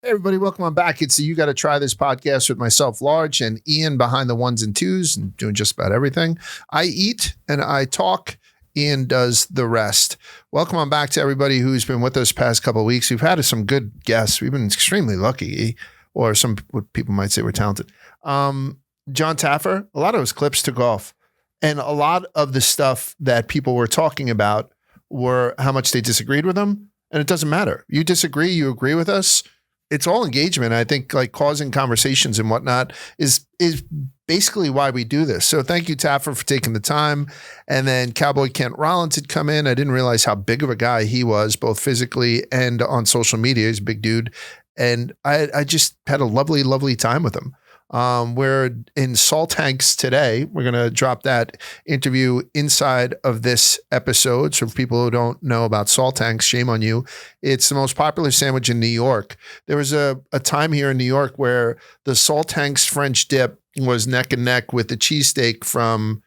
Hey everybody, welcome on back. It's the You Got to Try This podcast with myself, Large, and Ian behind the ones and twos and doing just about everything. I eat and I talk. Ian does the rest. Welcome on back to everybody who's been with us past couple of weeks. We've had some good guests. We've been extremely lucky, or some what people might say we're talented. John Taffer, a lot of his clips took off. And a lot of the stuff that people were talking about were how much they disagreed with him. And it doesn't matter. You disagree, you agree with us. It's all engagement. I think like causing conversations and whatnot is basically why we do this. So thank you, Taffer, for taking the time. And then Cowboy Kent Rollins had come in. I didn't realize how big of a guy he was, both physically and on social media. He's a big dude. And I just had a lovely, lovely time with him. We're in Salt Tanks today. We're going to drop that interview inside of this episode. So for people who don't know about Salt Tanks, shame on you. It's the most popular sandwich in New York. There was a time here in New York where the Salt Tanks French dip was neck and neck with the cheesesteak from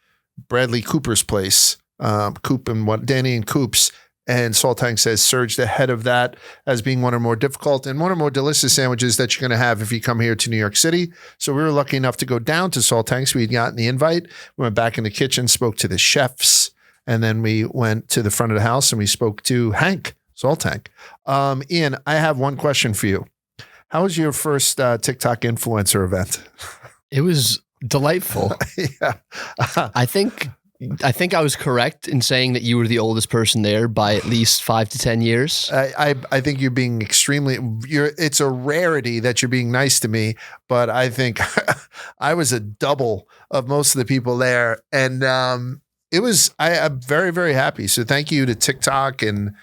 Bradley Cooper's place, Danny and Coop's. And Salt Tanks has surged ahead of that as being one of the more difficult and one of the more delicious sandwiches that you're going to have if you come here to New York City. So we were lucky enough to go down to Salt Tanks. We'd gotten the invite. We went back in the kitchen, spoke to the chefs, and then we went to the front of the house and we spoke to Hank, Salt Tank. Ian, I have one question for you. How was your first TikTok influencer event? It was delightful. Yeah. I think I was correct in saying that you were the oldest person there by at least 5 to 10 years. I think you're being it's a rarity that you're being nice to me, but I think I was a double of most of the people there. And I'm very, very happy. So thank you to TikTok and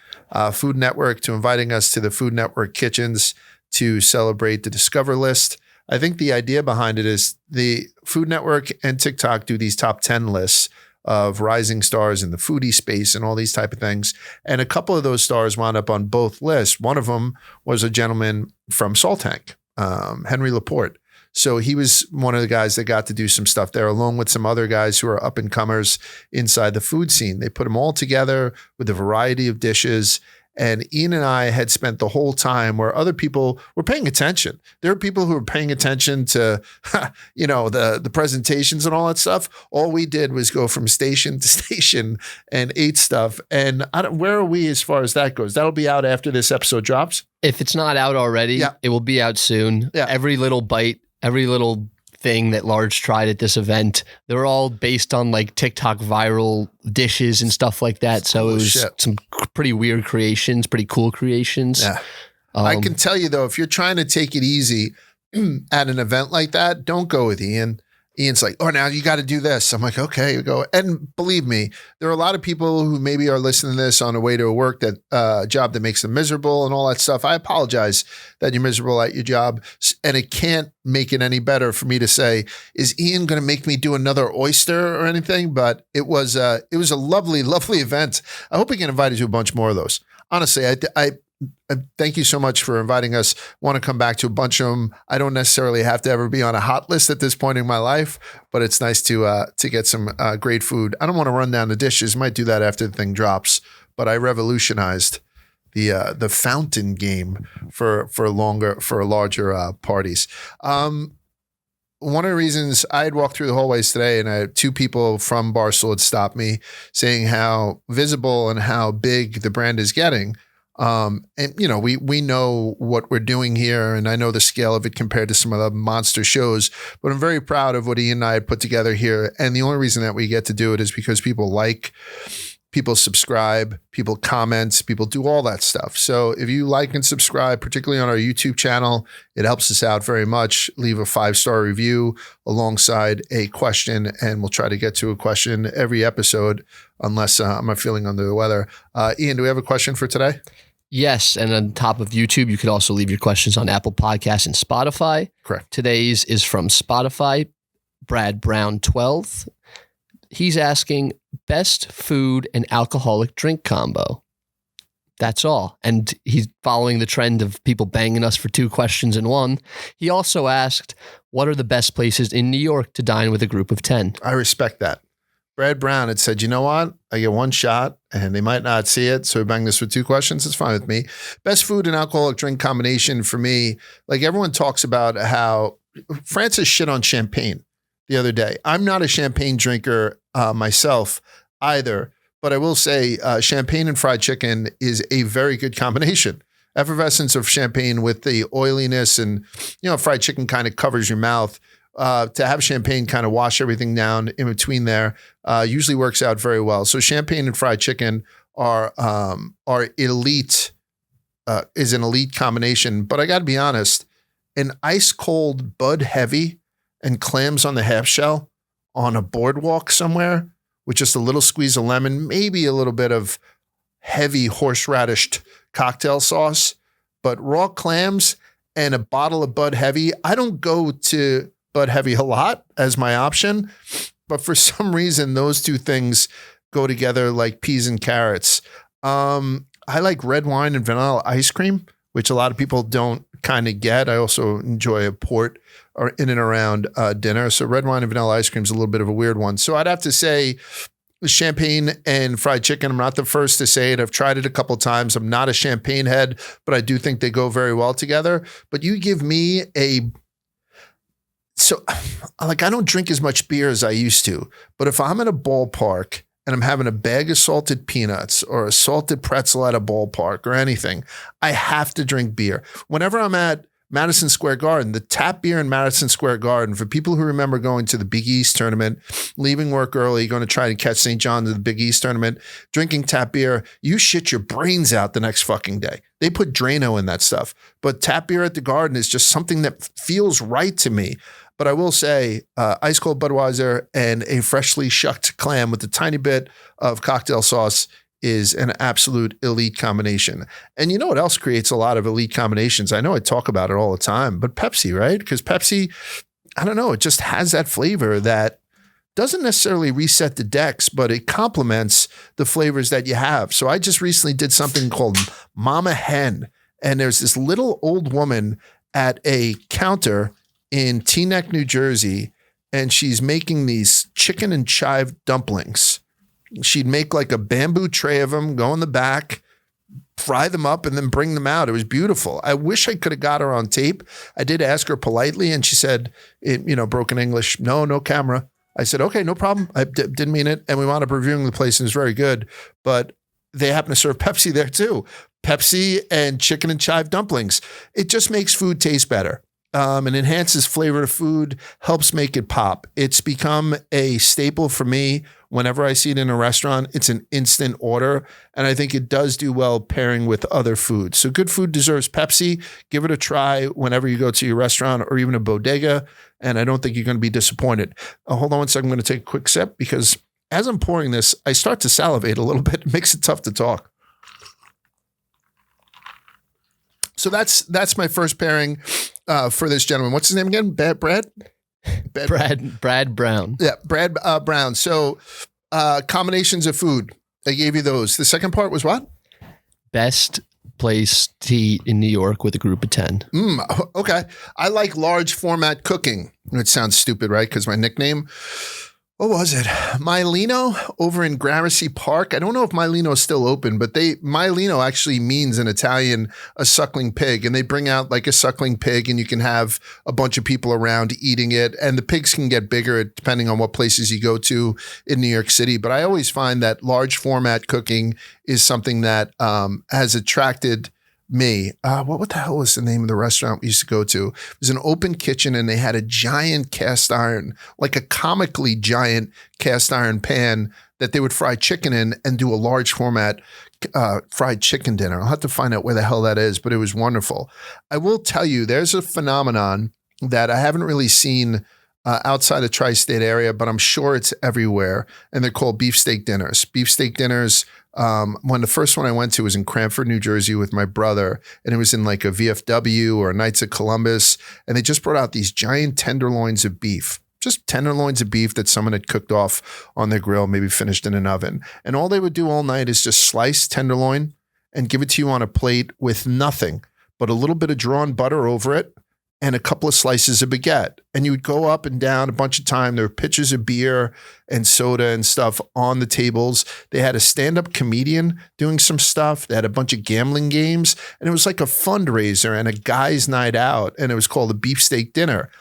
Food Network to inviting us to the Food Network kitchens to celebrate the Discover list. I think the idea behind it is the Food Network and TikTok do these top 10 lists of rising stars in the foodie space and all these type of things. And a couple of those stars wound up on both lists. One of them was a gentleman from Salt Tank, Henry Laporte. So he was one of the guys that got to do some stuff there, along with some other guys who are up and comers inside the food scene. They put them all together with a variety of dishes. And Ian and I had spent the whole time where other people were paying attention. There are people who were paying attention to, the presentations and all that stuff. All we did was go from station to station and ate stuff. And where are we as far as that goes? That'll be out after this episode drops. If it's not out already, It will be out soon. Yeah. Every little bite, every little thing that Large tried at this event, they're all based on like TikTok viral dishes and stuff like that. So it was some pretty weird creations, pretty cool creations. Yeah. I can tell you though, if you're trying to take it easy at an event like that, don't go with Ian. Ian's like, oh, now you got to do this. I'm like, okay, you go. And believe me, there are a lot of people who maybe are listening to this on the way to a work job that makes them miserable and all that stuff. I apologize that you're miserable at your job. And it can't make it any better for me to say, is Ian going to make me do another oyster or anything? But it was a lovely, lovely event. I hope we can invite you to a bunch more of those. Honestly, I thank you so much for inviting us. Want to come back to a bunch of them. I don't necessarily have to ever be on a hot list at this point in my life, but it's nice to get some great food. I don't want to run down the dishes. Might do that after the thing drops, but I revolutionized the fountain game for larger parties. One of the reasons I had walked through the hallways today and I had two people from Barstool had stopped me saying how visible and how big the brand is getting. We know what we're doing here and I know the scale of it compared to some of the monster shows, but I'm very proud of what Ian and I had put together here. And the only reason that we get to do it is because people subscribe, people comment, people do all that stuff. So if you like and subscribe, particularly on our YouTube channel, it helps us out very much. Leave a 5-star review alongside a question, and we'll try to get to a question every episode unless I'm not feeling under the weather. Ian, do we have a question for today? Yes, and on top of YouTube, you could also leave your questions on Apple Podcasts and Spotify. Correct. Today's is from Spotify, Brad Brown 12. He's asking best food and alcoholic drink combo. That's all. And he's following the trend of people banging us for 2 questions in one. He also asked, what are the best places in New York to dine with a group of 10? I respect that. Brad Brown had said, you know what? I get one shot and they might not see it. So we bang this with 2 questions. It's fine with me. Best food and alcoholic drink combination for me. Like everyone talks about how Francis shit on champagne the other day. I'm not a champagne drinker myself either, but I will say champagne and fried chicken is a very good combination. Effervescence of champagne with the oiliness and, fried chicken kind of covers your mouth. To have champagne kind of wash everything down in between there usually works out very well. So champagne and fried chicken are elite, is an elite combination. But I got to be honest, an ice cold Bud Heavy and clams on the half shell on a boardwalk somewhere with just a little squeeze of lemon, maybe a little bit of heavy horseradish cocktail sauce, but raw clams and a bottle of Bud Heavy. I don't go to Bud Heavy a lot as my option, but for some reason, those 2 things go together like peas and carrots. I like red wine and vanilla ice cream, which a lot of people don't kind of get. I also enjoy a port or in and around dinner. So red wine and vanilla ice cream is a little bit of a weird one. So I'd have to say champagne and fried chicken. I'm not the first to say it. I've tried it a couple of times. I'm not a champagne head, but I do think they go very well together. But you give me so like I don't drink as much beer as I used to, but if I'm in a ballpark and I'm having a bag of salted peanuts or a salted pretzel at a ballpark or anything, I have to drink beer. Whenever I'm at Madison Square Garden, the tap beer in Madison Square Garden, for people who remember going to the Big East tournament, leaving work early, going to try to catch St. John's at the Big East tournament, drinking tap beer, you shit your brains out the next fucking day. They put Drano in that stuff. But tap beer at the Garden is just something that feels right to me. But I will say ice cold Budweiser and a freshly shucked clam with a tiny bit of cocktail sauce is an absolute elite combination. And you know what else creates a lot of elite combinations? I know I talk about it all the time, but Pepsi, right? Because Pepsi, I don't know, it just has that flavor that doesn't necessarily reset the decks, but it complements the flavors that you have. So I just recently did something called Mama Hen. And there's this little old woman at a counter in Teaneck, New Jersey, and she's making these chicken and chive dumplings. She'd make like a bamboo tray of them, go in the back, fry them up, and then bring them out. It was beautiful. I wish I could have got her on tape. I did ask her politely, and she said, broken English, no camera. I said, okay, no problem. I didn't mean it. And we wound up reviewing the place, and it was very good. But they happen to serve Pepsi there too. Pepsi and chicken and chive dumplings. It just makes food taste better. And enhances flavor to food, helps make it pop. It's become a staple for me. Whenever I see it in a restaurant, it's an instant order. And I think it does do well pairing with other foods. So good food deserves Pepsi. Give it a try whenever you go to your restaurant or even a bodega. And I don't think you're going to be disappointed. Hold on one second. I'm going to take a quick sip because as I'm pouring this, I start to salivate a little bit. It makes it tough to talk. So that's my first pairing for this gentleman. What's his name again? Brad Brown. Yeah, Brad Brown. So combinations of food. I gave you those. The second part was what? Best place to eat in New York with a group of 10. Okay. I like large format cooking. It sounds stupid, right? Because my nickname. What was it? Mylino over in Gramercy Park. I don't know if Mylino is still open, but Mylino actually means in Italian a suckling pig, and they bring out like a suckling pig, and you can have a bunch of people around eating it, and the pigs can get bigger depending on what places you go to in New York City. But I always find that large format cooking is something that has attracted me. What the hell was the name of the restaurant we used to go to? It was an open kitchen, and they had a giant cast iron, like a comically giant cast iron pan that they would fry chicken in and do a large format fried chicken dinner. I'll have to find out where the hell that is, but it was wonderful. I will tell you, there's a phenomenon that I haven't really seen outside the tri-state area, but I'm sure it's everywhere, and they're called beefsteak dinners. Beefsteak dinners. When the first one I went to was in Cranford, New Jersey with my brother, and it was in like a VFW or Knights of Columbus, and they just brought out these giant tenderloins of beef, just tenderloins of beef that someone had cooked off on their grill, maybe finished in an oven. And all they would do all night is just slice tenderloin and give it to you on a plate with nothing but a little bit of drawn butter over it and a couple of slices of baguette. And you would go up and down a bunch of time. There were pitchers of beer and soda and stuff on the tables. They had a stand-up comedian doing some stuff. They had a bunch of gambling games. And it was like a fundraiser and a guy's night out. And it was called a beefsteak dinner.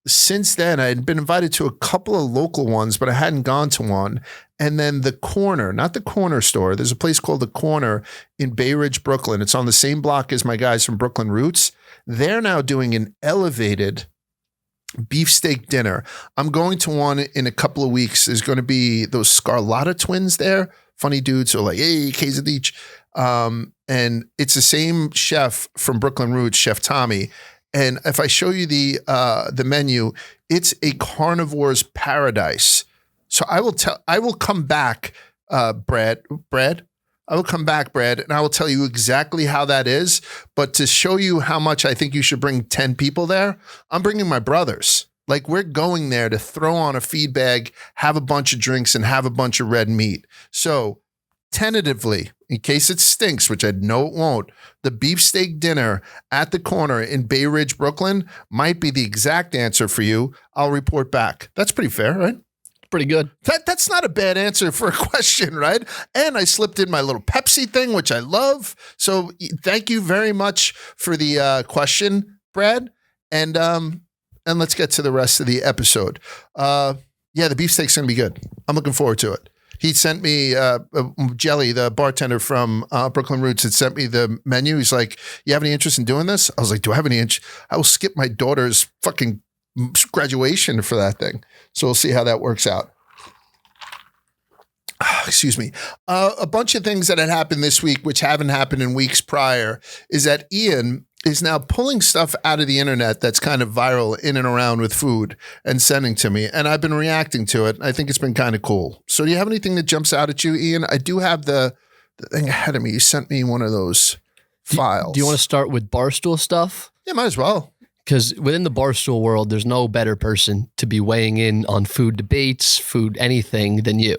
Since then, I had been invited to a couple of local ones, but I hadn't gone to one. And then the Corner, not the Corner store. There's a place called the Corner in Bay Ridge, Brooklyn. It's on the same block as my guys from Brooklyn Roots. They're now doing an elevated beefsteak dinner. I'm going to one in a couple of weeks. There's going to be those Scarlotta twins there. Funny dudes who are like, hey, quesadilla. And it's the same chef from Brooklyn Roots, Chef Tommy. And if I show you the menu, it's a carnivore's paradise. So I will come back, Brad. I will come back, Brad, and I will tell you exactly how that is. But to show you how much I think you should bring 10 people there, I'm bringing my brothers. Like, we're going there to throw on a feed bag, have a bunch of drinks, and have a bunch of red meat. So tentatively, in case it stinks, which I know it won't, the beefsteak dinner at the Corner in Bay Ridge, Brooklyn might be the exact answer for you. I'll report back. That's pretty fair, right? Pretty good. That's not a bad answer for a question, right? And I slipped in my little Pepsi thing, which I love. So thank you very much for the question, Brad. And let's get to the rest of the episode. The beefsteak's going to be good. I'm looking forward to it. He sent me Jelly, the bartender from Brooklyn Roots, had sent me the menu. He's like, you have any interest in doing this? I was like, do I have any interest? I will skip my daughter's fucking graduation for that thing. So we'll see how that works out. Excuse me. A bunch of things that had happened this week, which haven't happened in weeks prior, is that Ian is now pulling stuff out of the internet that's kind of viral in and around with food and sending to me. And I've been reacting to it. I think it's been kind of cool. So do you have anything that jumps out at you, Ian? I do have the thing ahead of me. You sent me one of those files. Do you want to start with Barstool stuff? Yeah, might as well. Because within the Barstool world, there's no better person to be weighing in on food debates, food anything than you.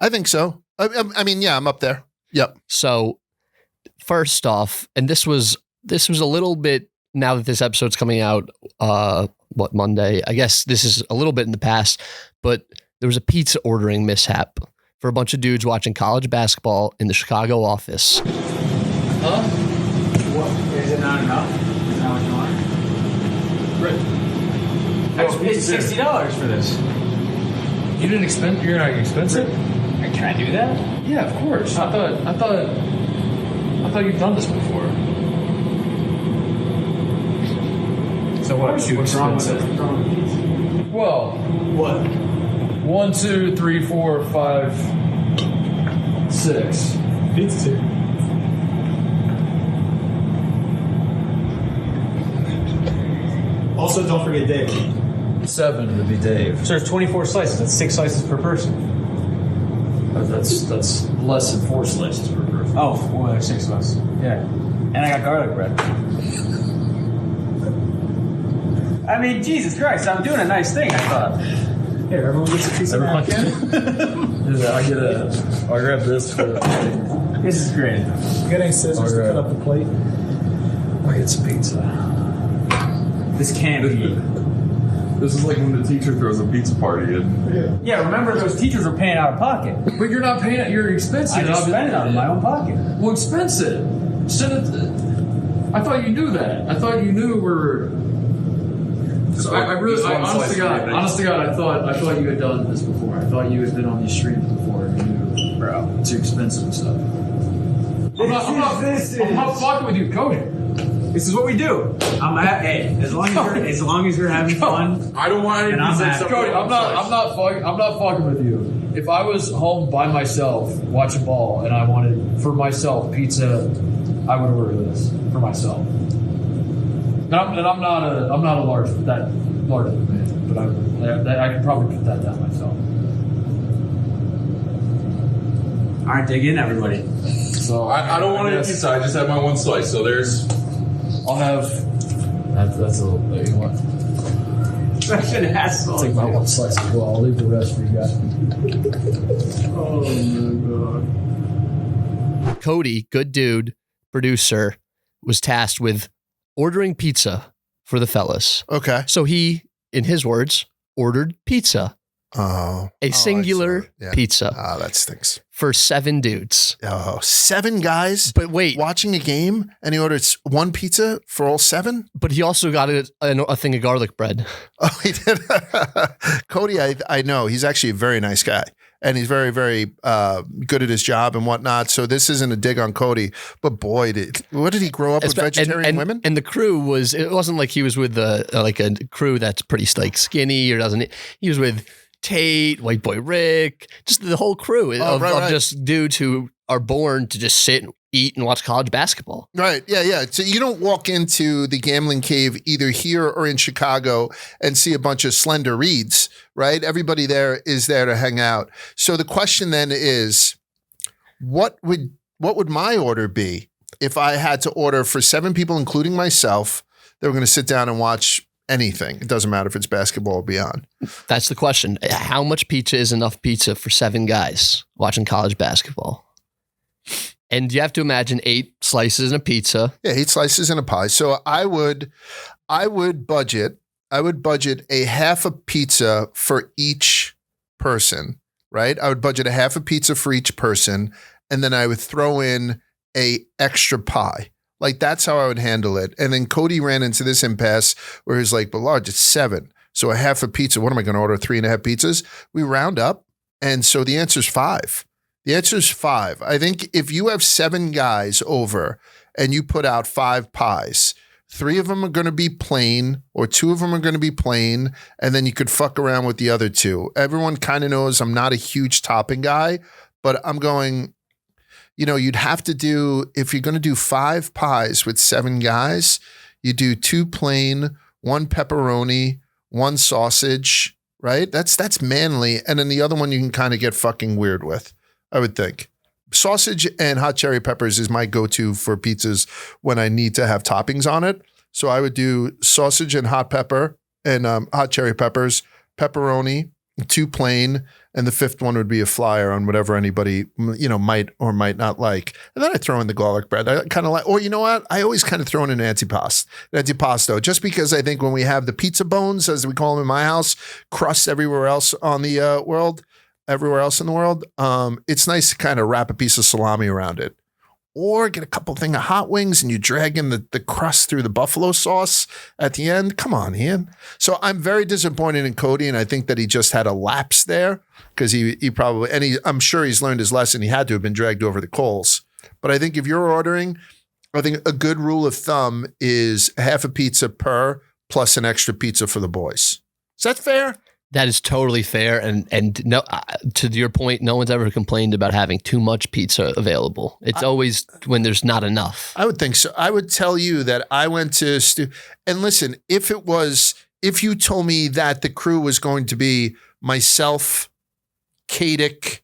I think so. I mean, yeah, I'm up there. Yep. So first off, and this was a little bit, now that this episode's coming out, Monday? I guess this is a little bit in the past, but there was a pizza ordering mishap for a bunch of dudes watching college basketball in the Chicago office. Huh? What? Is it not enough? Is that what you want? I just paid $60 for this. You didn't expense? You're not expensive? Can I do that? Yeah, of course. I thought you've done this before. So what? What's wrong with it? Well, What? 1, 2, 3, 4, 5, 6. Pizza too. Also, don't forget Dave. 7 would be Dave. So there's 24 slices. That's 6 slices per person. That's less than 4 slices per person. Oh, well, there's 6 of us. Yeah. And I got garlic bread. I mean, Jesus Christ, I'm doing a nice thing, I thought. Here, everyone gets a piece of napkin. I'll grab this for the plate. This is great. You got any scissors to cut up the plate? I'll get some pizza. This can't be. This is like when the teacher throws a pizza party in. Yeah, remember those teachers were paying out of pocket. But you're not paying it. You're expensive. I just spent it out of my own pocket. Well, expensive. Send it. I thought you knew that. I thought you knew we're. So honest to God, I thought you had done this before. I thought you had been on these streams before and you knew, bro, it's expensive and stuff. I'm not fucking with you, Cody. This is what we do. Hey, as long as you're having fun. I don't want any pizza. Cody, I'm not fucking with you. If I was home by myself watching ball and I wanted for myself pizza, I would order this for myself. And I'm not a large of a man, but I could probably put that down myself. All right, dig in, everybody. So I don't want any pizza. I just have my 1 slice. So there's. I'll have. That's a little bit. You know what? Such an asshole. I'll take my 1 slice as well. I'll leave the rest for you guys. Oh my god. Cody, good dude, producer, was tasked with ordering pizza for the fellas. Okay. So he, in his words, ordered pizza. Oh. A singular pizza. Oh, that stinks. For 7 dudes. Oh, 7 guys But wait, watching a game and he ordered 1 pizza for all 7? but he also got a thing of garlic bread. Oh, he did. Cody, I know. He's actually a very nice guy. And he's very, very good at his job and whatnot. So this isn't a dig on Cody. But boy, what did he grow up with vegetarian women? And the crew it wasn't like he was with like a crew that's pretty like skinny or doesn't. He was with Tate, White Boy Rick, just the whole crew of just dudes who are born to just sit, eat, and watch college basketball. Right. Yeah, yeah. So you don't walk into the gambling cave either here or in Chicago and see a bunch of slender reeds, right? Everybody there is there to hang out. So the question then is, what would my order be if I had to order for 7 people, including myself, that were going to sit down and watch anything? It doesn't matter if it's basketball or beyond. That's the question. How much pizza is enough pizza for 7 guys watching college basketball? And you have to imagine 8 slices in a pizza. Yeah, 8 slices in a pie. So I would budget a half a pizza for each person, right? I would budget a half a pizza for each person, and then I would throw in a extra pie. Like, that's how I would handle it. And then Cody ran into this impasse where he's like, but Large, it's 7. So a half a pizza. What am I going to order? 3.5 pizzas? We round up. And so the answer is 5. The answer is 5. I think if you have 7 guys over and you put out 5 pies, 3 of them are going to be plain or 2 of them are going to be plain. And then you could fuck around with the other 2. Everyone kind of knows I'm not a huge topping guy, but I'm going, you'd have to do, if you're going to do 5 pies with 7 guys, you do 2 plain, 1 pepperoni, 1 sausage, right? That's manly. And then the other one you can kind of get fucking weird with, I would think. Sausage and hot cherry peppers is my go-to for pizzas when I need to have toppings on it. So I would do sausage and hot pepper and hot cherry peppers, pepperoni, 2 plain, and the 5th one would be a flyer on whatever anybody, might or might not like. And then I throw in the garlic bread. I kind of like, or you know what? I always kind of throw in an antipasto, just because I think when we have the pizza bones, as we call them in my house, crusts everywhere else on the world, everywhere else in the world, it's nice to kind of wrap a piece of salami around it. Or get a couple thing of hot wings and you drag in the crust through the buffalo sauce at the end. Come on, Ian. So I'm very disappointed in Cody, and I think that he just had a lapse there because he probably, and I'm sure he's learned his lesson. He had to have been dragged over the coals. But I think if you're ordering, I think a good rule of thumb is half a pizza per plus an extra pizza for the boys. Is that fair? That is totally fair, and no, to your point, no one's ever complained about having too much pizza available. It's always when there's not enough. I would think so. I would tell you that I went to and listen, if you told me that the crew was going to be myself, Kadick,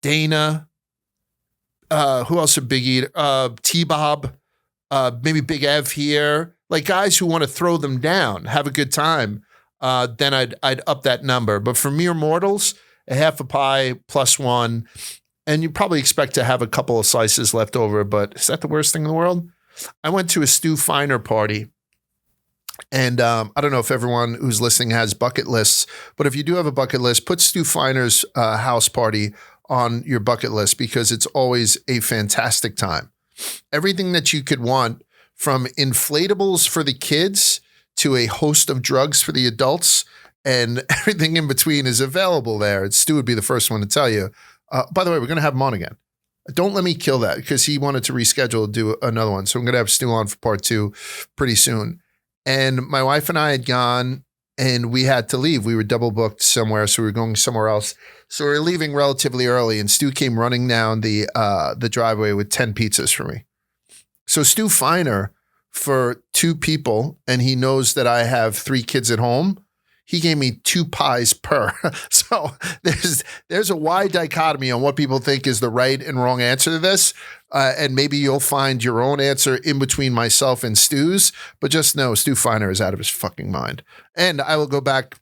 Dana, who else would Big Eater, T-Bob, maybe Big Ev here, like guys who want to throw them down, have a good time. Then I'd up that number. But for mere mortals, a half a pie plus 1, and you probably expect to have a couple of slices left over, but is that the worst thing in the world? I went to a Stu Feiner party, and I don't know if everyone who's listening has bucket lists, but if you do have a bucket list, put Stu Feiner's house party on your bucket list because it's always a fantastic time. Everything that you could want, from inflatables for the kids to a host of drugs for the adults, and everything in between is available there. Stu would be the first one to tell you. By the way, we're going to have him on again. Don't let me kill that because he wanted to reschedule to do another one. So I'm going to have Stu on for part 2 pretty soon. And my wife and I had gone and we had to leave. We were double booked somewhere, so we were going somewhere else. So we were leaving relatively early, and Stu came running down the driveway with 10 pizzas for me. So Stu Feiner, for 2 people, and he knows that I have 3 kids at home, he gave me 2 pies per. So there's a wide dichotomy on what people think is the right and wrong answer to this. And maybe you'll find your own answer in between myself and Stu's, but just know Stu Feiner is out of his fucking mind. And I will go back,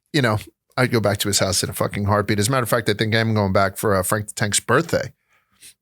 I'd go back to his house in a fucking heartbeat. As a matter of fact, I think I'm going back for Frank the Tank's birthday,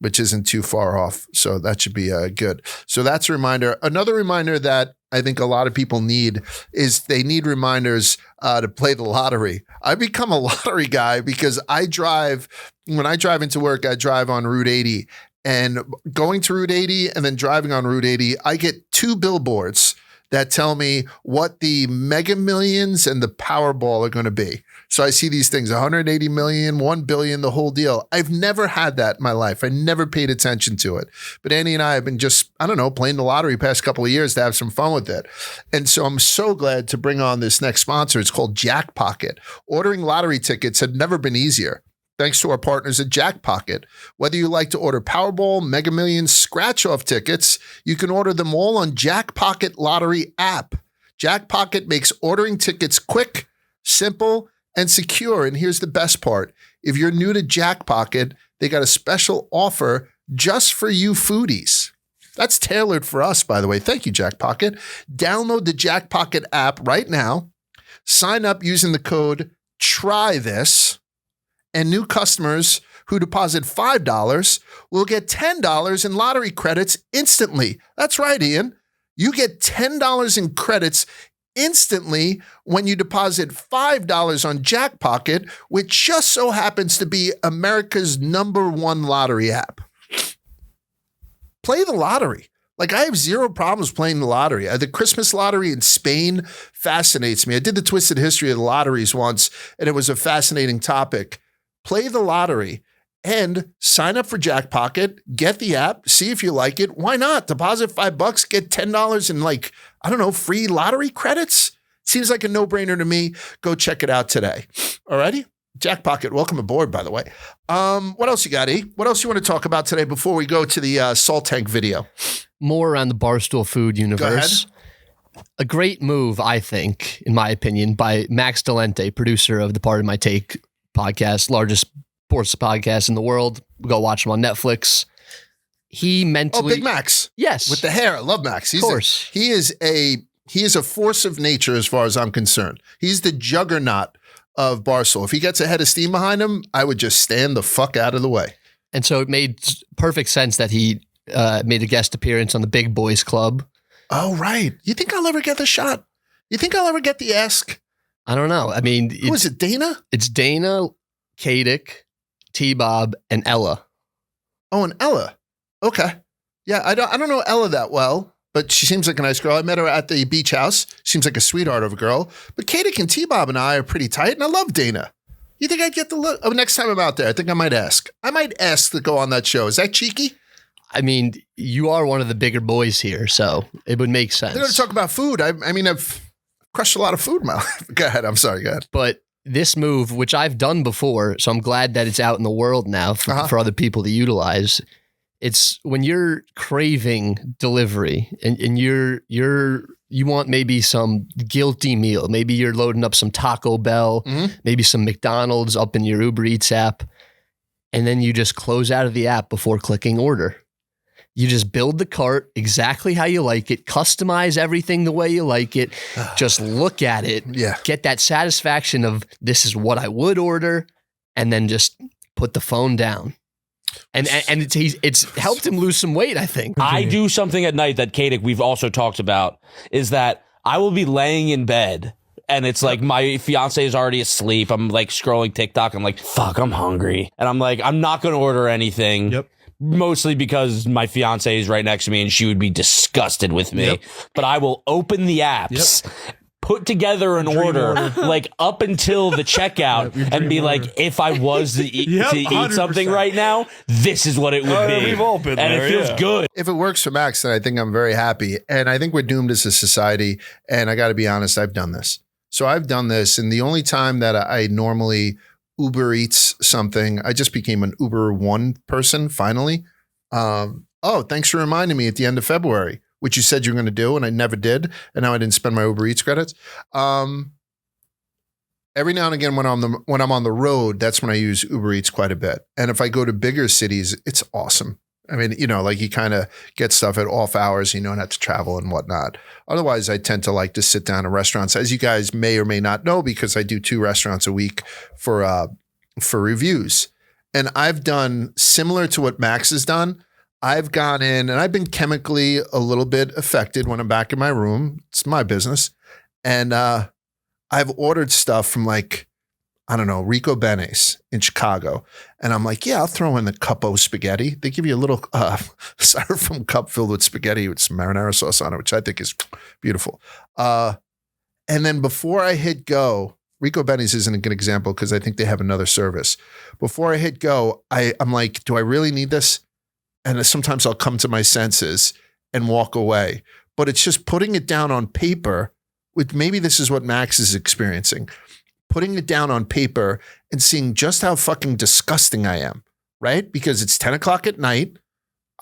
which isn't too far off. So that should be good. So that's a reminder. Another reminder that I think a lot of people need is they need reminders to play the lottery. I become a lottery guy because when I drive into work, I drive on Route 80, and going to Route 80 and then driving on Route 80, I get 2 billboards that tell me what the Mega Millions and the Powerball are going to be. So I see these things, 180 million, 1 billion, the whole deal. I've never had that in my life. I never paid attention to it. But Andy and I have been just, I don't know, playing the lottery past couple of years to have some fun with it. And so I'm so glad to bring on this next sponsor. It's called Jackpocket. Ordering lottery tickets had never been easier, thanks to our partners at Jackpocket. Whether you like to order Powerball, Mega Millions, scratch-off tickets, you can order them all on Jackpocket Lottery app. Jackpocket makes ordering tickets quick, simple, and secure. And here's the best part. If you're new to Jackpocket, they got a special offer just for you foodies. That's tailored for us, by the way. Thank you, Jackpocket. Download the Jackpocket app right now. Sign up using the code TRYTHIS, and new customers who deposit $5 will get $10 in lottery credits instantly. That's right, Ian. You get $10 in credits instantly when you deposit $5 on Jackpocket, which just so happens to be America's #1 lottery app. Play the lottery. Like, I have zero problems playing the lottery. The Christmas lottery in Spain fascinates me. I did the Twisted History of the lotteries once, and it was a fascinating topic. Play the lottery and sign up for Jackpocket, get the app, see if you like it. Why not? Deposit $5, get $10 in free lottery credits. Seems like a no-brainer to me. Go check it out today. Alrighty? Jackpocket, welcome aboard, by the way. What else you got, E? What else you want to talk about today before we go to the Salt Tank video? More around the Barstool Food universe. A great move, I think, in my opinion, by Max Delente, producer of the Part of My Take podcast, largest sports podcast in the world. Go watch him on Netflix. He mentally... Oh, Big Max. Yes. With the hair. I love Max. Of course. He is a force of nature as far as I'm concerned. He's the juggernaut of Barstool. If he gets a head of steam behind him, I would just stand the fuck out of the way. And so it made perfect sense that he made a guest appearance on the Big Boys Club. Oh, right. You think I'll ever get the shot? You think I'll ever get the ask? I don't know. I mean... Who is it, Dana? It's Dana, Kadick, T-Bob, and Ella. Oh, and Ella. Okay. Yeah, I don't know Ella that well, but she seems like a nice girl. I met her at the beach house. Seems like a sweetheart of a girl. But Kadick and T-Bob and I are pretty tight, and I love Dana. You think I'd get the look? Oh, next time I'm out there, I think I might ask. I might ask to go on that show. Is that cheeky? I mean, you are one of the bigger boys here, so it would make sense. They're going to talk about food. I mean, I've crushed a lot of food in my life. Go ahead. I'm sorry. Go ahead. But this move, which I've done before, so I'm glad that it's out in the world now for other people to utilize. It's when you're craving delivery and you want maybe some guilty meal. Maybe you're loading up some Taco Bell, maybe some McDonald's up in your Uber Eats app, and then you just close out of the app before clicking order. You just build the cart exactly how you like it, customize everything the way you like it, just look at it, get that satisfaction of this is what I would order, and then just put the phone down. And it's helped him lose some weight, I think. I do something at night that Kadick, we've also talked about, is that I will be laying in bed and it's like my fiance is already asleep. I'm like scrolling TikTok. I'm like, fuck, I'm hungry. And I'm like, I'm not going to order anything. Yep. Mostly because my fiance is right next to me and she would be disgusted with me. Yep. But I will open the apps, put together an order like up until the checkout and be like, if I was to eat something right now, this is what it would be. We've all been there, and it feels good. If it works for Max, then I think I'm very happy. And I think we're doomed as a society. And I got to be honest, I've done this. So I've done this. And the only time that I normally Uber Eats something, I just became an Uber One person finally. Thanks for reminding me at the end of February, which you said you were going to do, and I never did, and now I didn't spend my Uber Eats credits. Every now and again when I'm on the road, that's when I use Uber Eats quite a bit. And if I go to bigger cities, it's awesome. I mean, like you kind of get stuff at off hours, you don't have to travel and whatnot. Otherwise, I tend to like to sit down in restaurants, as you guys may or may not know, because I do 2 restaurants a week for reviews. And I've done similar to what Max has done. I've gone in and I've been chemically a little bit affected when I'm back in my room. It's my business. And I've ordered stuff from like, I don't know, Rico Benes in Chicago. And I'm like, yeah, I'll throw in the cupo spaghetti. They give you a little styrofoam cup filled with spaghetti with some marinara sauce on it, which I think is beautiful. And then before I hit go, Rico Benes isn't a good example because I think they have another service. Before I hit go, I'm like, do I really need this? And sometimes I'll come to my senses and walk away. But it's just putting it down on paper. With maybe this is what Max is experiencing. Putting it down on paper and seeing just how fucking disgusting I am, right? Because it's 10 o'clock at night.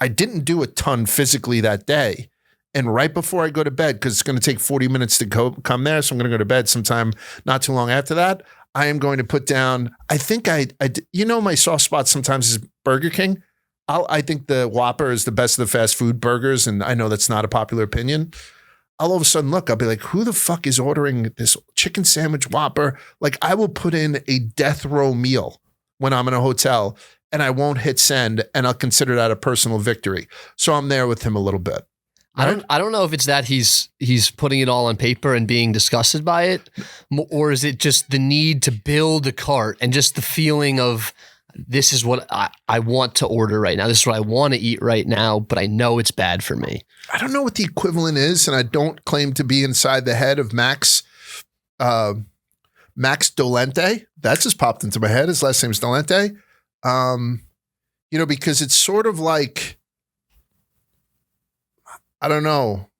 I didn't do a ton physically that day. And right before I go to bed, because it's going to take 40 minutes to come there, so I'm going to go to bed sometime not too long after that, I am going to put down, I think my soft spot sometimes is Burger King. I think the Whopper is the best of the fast food burgers, and I know that's not a popular opinion. I'll all of a sudden look, I'll be like, who the fuck is ordering this chicken sandwich Whopper? Like, I will put in a death row meal when I'm in a hotel, and I won't hit send, and I'll consider that a personal victory. So I'm there with him a little bit. Right? I don't know if it's that he's putting it all on paper and being disgusted by it, or is it just the need to build a cart and just the feeling of this is what I want to order right now. This is what I want to eat right now, but I know it's bad for me. I don't know what the equivalent is, and I don't claim to be inside the head of Max Dolente. That's just popped into my head. His last name's Dolente. Because it's sort of like, I don't know,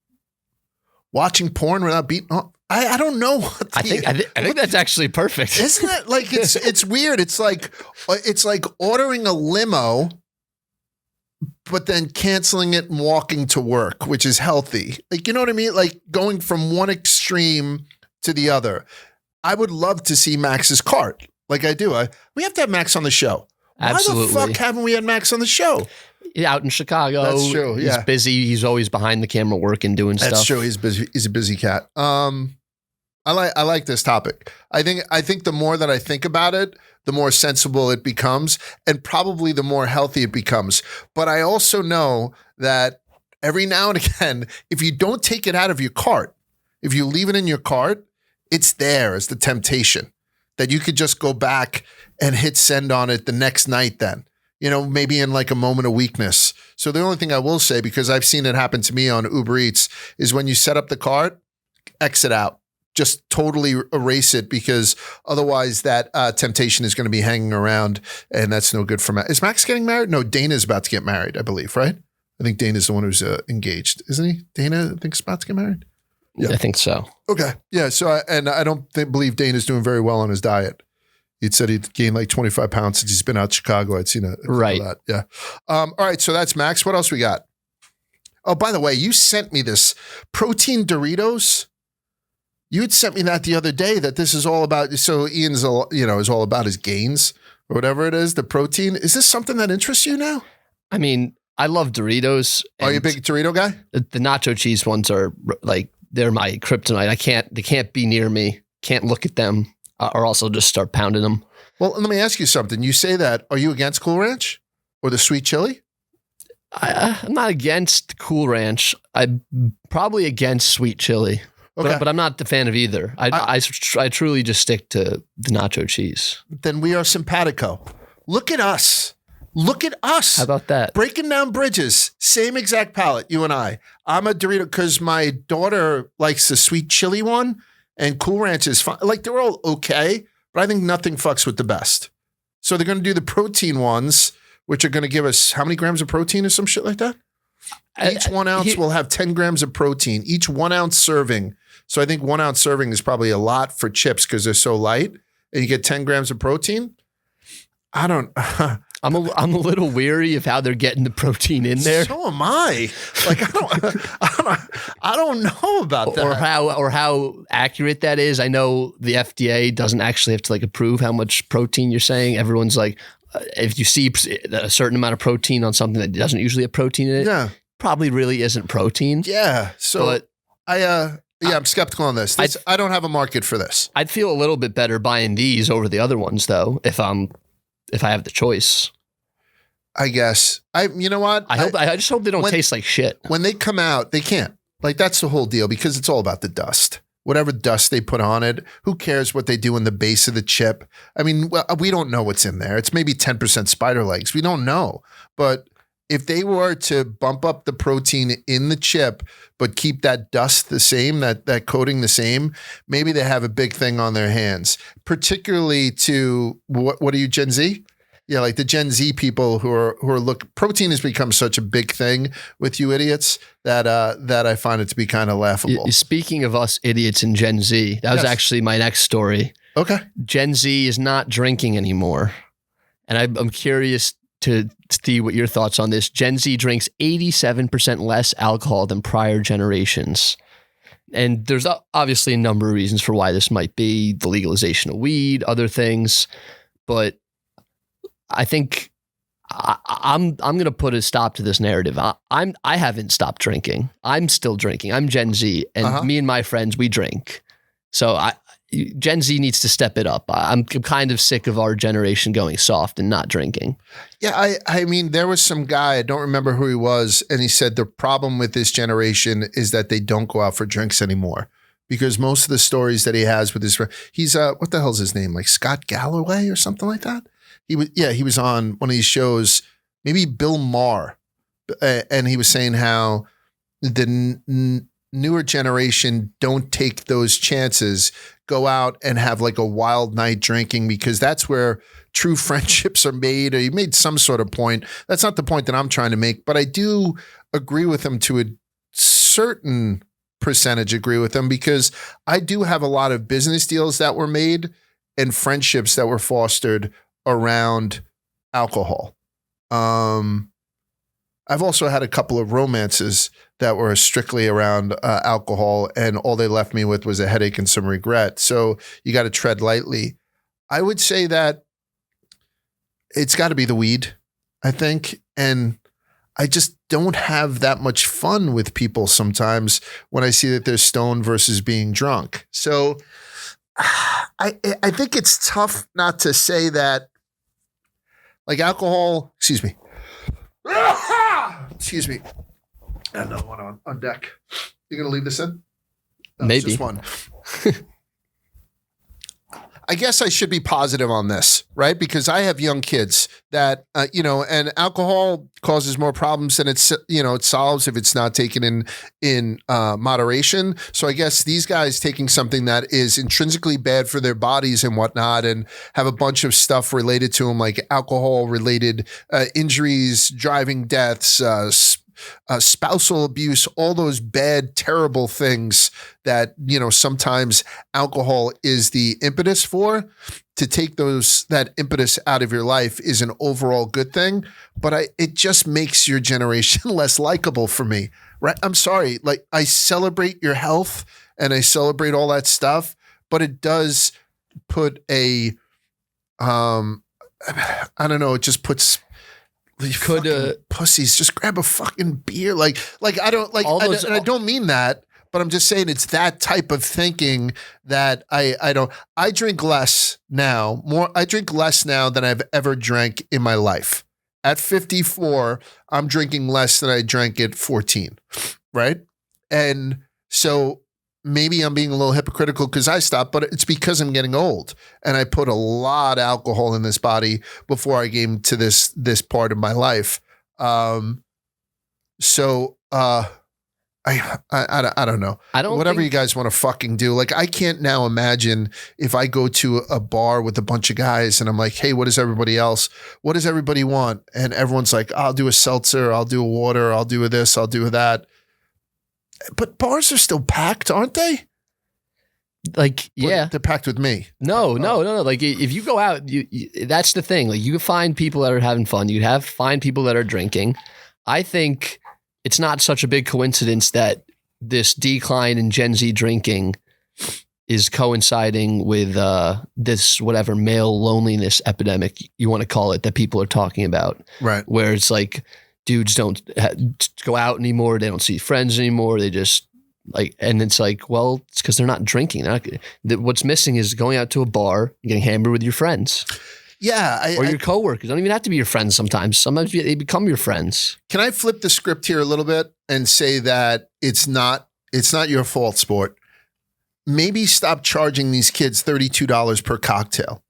watching porn without beating up. I don't know. I think that's actually perfect. Isn't it? Like it's weird. It's like ordering a limo, but then canceling it and walking to work, which is healthy. Like, you know what I mean? Like going from one extreme to the other. I would love to see Max's cart. Like I do. We have to have Max on the show. Absolutely. Why the fuck haven't we had Max on the show? Out in Chicago. That's true. Yeah. He's busy. He's always behind the camera working, doing stuff. That's true. He's busy. He's a busy cat. I like this topic. I think the more that I think about it, the more sensible it becomes, and probably the more healthy it becomes. But I also know that every now and again, if you don't take it out of your cart, if you leave it in your cart, it's there as the temptation that you could just go back and hit send on it the next night then. Maybe in like a moment of weakness. So the only thing I will say, because I've seen it happen to me on Uber Eats, is when you set up the cart, exit out. Just totally erase it, because otherwise that temptation is going to be hanging around, and that's no good for Max. Is Max getting married? No, Dana's about to get married, I believe, right? I think Dana's the one who's engaged, isn't he? Dana, I think, is about to get married? Yeah. I think so. Okay. Yeah, so I don't believe Dana's doing very well on his diet. He'd said he'd gained like 25 pounds since he's been out to Chicago. I'd seen it. Right. That. Yeah. All right. So that's Max. What else we got? Oh, by the way, you sent me this protein Doritos. You had sent me that the other day, that this is all about. So Ian's, is all about his gains or whatever it is, the protein. Is this something that interests you now? I mean, I love Doritos. Are you a big Dorito guy? The nacho cheese ones are like, they're my kryptonite. They can't be near me. Can't look at them. Or also just start pounding them. Well, let me ask you something. You say that. Are you against Cool Ranch or the sweet chili? I'm not against Cool Ranch. I'm probably against sweet chili. Okay. But I'm not the fan of either. I truly just stick to the nacho cheese. Then we are simpatico. Look at us. Look at us. How about that? Breaking down bridges. Same exact palate, you and I. I'm a Dorito because my daughter likes the sweet chili one. And Cool Ranch is fine. Like, they're all okay, but I think nothing fucks with the best. So they're going to do the protein ones, which are going to give us how many grams of protein or some shit like that? Each 1 ounce will have 10 grams of protein. Each 1 ounce serving. So I think 1 ounce serving is probably a lot for chips because they're so light. And you get 10 grams of protein. I don't. I'm a little weary of how they're getting the protein in there. So am I. Like I don't know about that. Or how accurate that is. I know the FDA doesn't actually have to like approve how much protein you're saying. Everyone's like, if you see a certain amount of protein on something that doesn't usually have protein in it, probably really isn't protein. Yeah. So but I'm skeptical on this. I don't have a market for this. I'd feel a little bit better buying these over the other ones though, if I have the choice. I guess. You know what? I just hope they don't when- taste like shit. When they come out, they can't. Like, that's the whole deal because it's all about the dust. Whatever dust they put on it, who cares what they do in the base of the chip? I mean, well, we don't know what's in there. It's maybe 10% spider legs. We don't know. But if they were to bump up the protein in the chip, but keep that dust the same, that coating the same, maybe they have a big thing on their hands, particularly to what are you, Gen Z? Yeah, like the Gen Z people who are protein has become such a big thing with you idiots that I find it to be kind of laughable. Speaking of us idiots in Gen Z, that was actually my next story. Okay. Gen Z is not drinking anymore. And I'm curious to see what your thoughts on this. Gen Z drinks 87% less alcohol than prior generations. And there's obviously a number of reasons for why this might be: the legalization of weed, other things. But I think I'm going to put a stop to this narrative. I haven't stopped drinking. I'm still drinking. I'm Gen Z, and me and my friends, we drink. So Gen Z needs to step it up. I'm kind of sick of our generation going soft and not drinking. Yeah, I mean, there was some guy, I don't remember who he was, and he said the problem with this generation is that they don't go out for drinks anymore. Because most of the stories that he has with his, he's what the hell's his name? Like Scott Galloway or something like that? He was on one of these shows, maybe Bill Maher, and he was saying how the newer generation don't take those chances, go out and have like a wild night drinking, because that's where true friendships are made. Or he made some sort of point. That's not the point that I'm trying to make, but I do agree with him to a certain percentage, agree with him, because I do have a lot of business deals that were made and friendships that were fostered around alcohol. I've also had a couple of romances that were strictly around alcohol, and all they left me with was a headache and some regret. So you got to tread lightly. I would say that it's got to be the weed, I think. And I just don't have that much fun with people sometimes when I see that they're stoned versus being drunk. So I think it's tough not to say that, like, alcohol, excuse me. Excuse me. Another one on deck. You gonna leave this in? No, Maybe. Just one. I guess I should be positive on this, right? Because I have young kids that, and alcohol causes more problems than it solves if it's not taken in moderation. So I guess these guys taking something that is intrinsically bad for their bodies and whatnot, and have a bunch of stuff related to them, like alcohol-related injuries, driving deaths, spousal abuse, all those bad, terrible things that, sometimes alcohol is the impetus for. To take that impetus out of your life is an overall good thing, but it just makes your generation less likable for me, right? I'm sorry. Like, I celebrate your health and I celebrate all that stuff, but it does put I don't know, it just puts pussies, just grab a fucking beer. Like I don't like, and I don't mean that, but I'm just saying it's that type of thinking that I drink less now, I drink less now than I've ever drank in my life. At 54, I'm drinking less than I drank at 14. Right. And so maybe I'm being a little hypocritical because I stopped, but it's because I'm getting old and I put a lot of alcohol in this body before I came to this part of my life. I don't know. Whatever you guys want to fucking do. Like, I can't now imagine if I go to a bar with a bunch of guys and I'm like, hey, what is everybody else? What does everybody want? And everyone's like, I'll do a seltzer, I'll do a water, I'll do this, I'll do that. But bars are still packed, aren't they? Like, yeah, they're packed with me. No. Like, if you go out, that's the thing. Like, you can find people that are having fun. You find people that are drinking. I think it's not such a big coincidence that this decline in Gen Z drinking is coinciding with this whatever male loneliness epidemic you want to call it that people are talking about. Right. Where it's like, dudes don't go out anymore. They don't see friends anymore. They just and it's like, well, it's because they're not drinking. What's missing is going out to a bar, getting hammered with your friends. Yeah. or your coworkers. Don't even have to be your friends sometimes. Sometimes they become your friends. Can I flip the script here a little bit and say that it's not your fault, sport? Maybe stop charging these kids $32 per cocktail.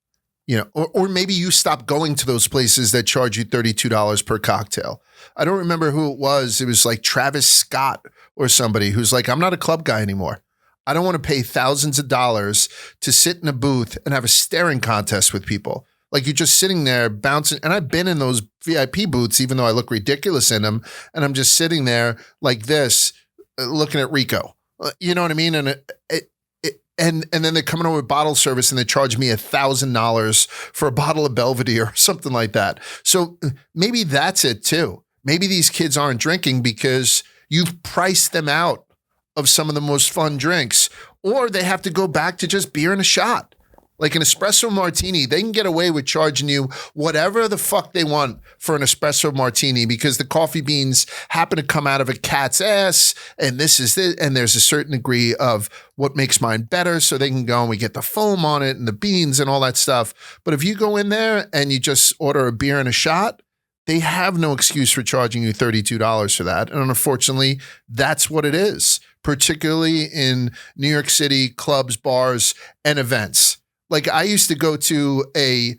Or maybe you stop going to those places that charge you $32 per cocktail. I don't remember who it was. It was like Travis Scott or somebody who's like, I'm not a club guy anymore. I don't want to pay thousands of dollars to sit in a booth and have a staring contest with people. Like you're just sitting there bouncing. And I've been in those VIP booths, even though I look ridiculous in them. And I'm just sitting there like this, looking at Rico. You know what I mean? And And then they're coming over with bottle service and they charge me $1,000 for a bottle of Belvedere or something like that. So maybe that's it too. Maybe these kids aren't drinking because you've priced them out of some of the most fun drinks, or they have to go back to just beer and a shot. Like an espresso martini, they can get away with charging you whatever the fuck they want for an espresso martini because the coffee beans happen to come out of a cat's ass and this is this, and there's a certain degree of what makes mine better, so they can go and we get the foam on it and the beans and all that stuff. But if you go in there and you just order a beer and a shot, they have no excuse for charging you $32 for that. And unfortunately, that's what it is, particularly in New York City clubs, bars, and events. Like I used to go to a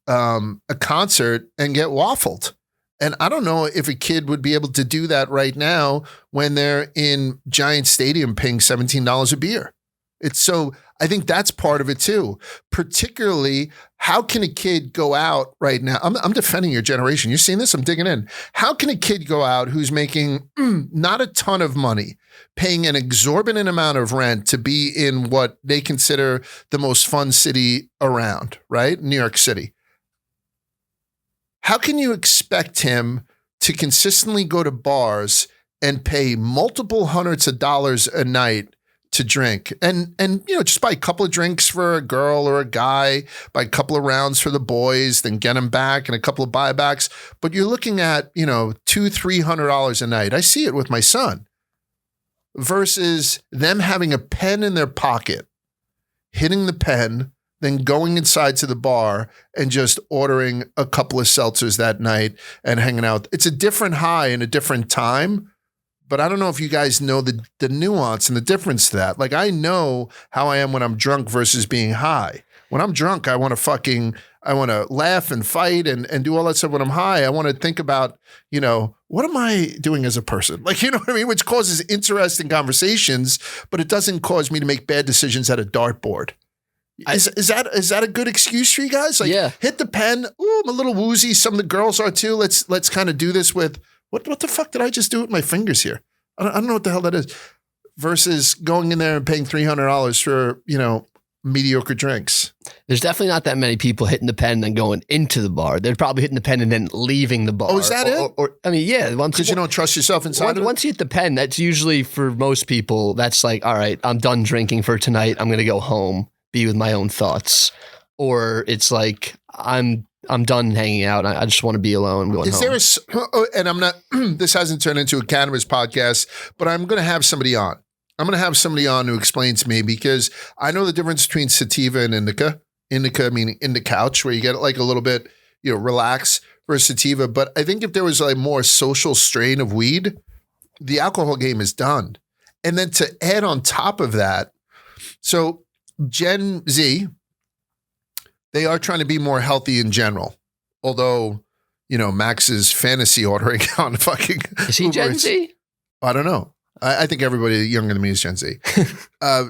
concert and get waffled. And I don't know if a kid would be able to do that right now when they're in Giant Stadium paying $17 a beer. I think that's part of it too. Particularly, how can a kid go out right now? I'm defending your generation. You're seeing this? I'm digging in. How can a kid go out who's making not a ton of money, paying an exorbitant amount of rent to be in what they consider the most fun city around, right? New York City. How can you expect him to consistently go to bars and pay multiple hundreds of dollars a night to drink and just buy a couple of drinks for a girl or a guy, buy a couple of rounds for the boys, then get them back and a couple of buybacks. But you're looking at, $200-300 a night. I see it with my son versus them having a pen in their pocket, hitting the pen, then going inside to the bar and just ordering a couple of seltzers that night and hanging out. It's a different high and a different time. But I don't know if you guys know the nuance and the difference to that. Like I know how I am when I'm drunk versus being high. When I'm drunk, I want to laugh and fight and do all that stuff. When I'm high, I want to think about, what am I doing as a person? Like, you know what I mean? Which causes interesting conversations, but it doesn't cause me to make bad decisions at a dartboard. Is that a good excuse for you guys? Like, yeah. Hit the pen. Ooh, I'm a little woozy. Some of the girls are too. Let's kind of do this with. What the fuck did I just do with my fingers here? I don't know what the hell that is. Versus going in there and paying $300 for, mediocre drinks. There's definitely not that many people hitting the pen and then going into the bar. They're probably hitting the pen and then leaving the bar. Oh, is that it? Yeah. Because you don't trust yourself inside of it? Once you hit the pen, that's usually for most people, that's like, all right, I'm done drinking for tonight. I'm going to go home, be with my own thoughts. Or it's like, I'm done hanging out. I just want to be alone. I'm going home. And I'm not, this hasn't turned into a cannabis podcast, but I'm going to have somebody on. I'm going to have somebody on who explains to me because I know the difference between sativa and indica. Indica meaning in the couch where you get like a little bit, relax versus sativa. But I think if there was a more social strain of weed, the alcohol game is done. And then to add on top of that, so Gen Z, they are trying to be more healthy in general. Although, Max is fantasy ordering on fucking. Is he Gen Z? I don't know. I think everybody younger than me is Gen Z.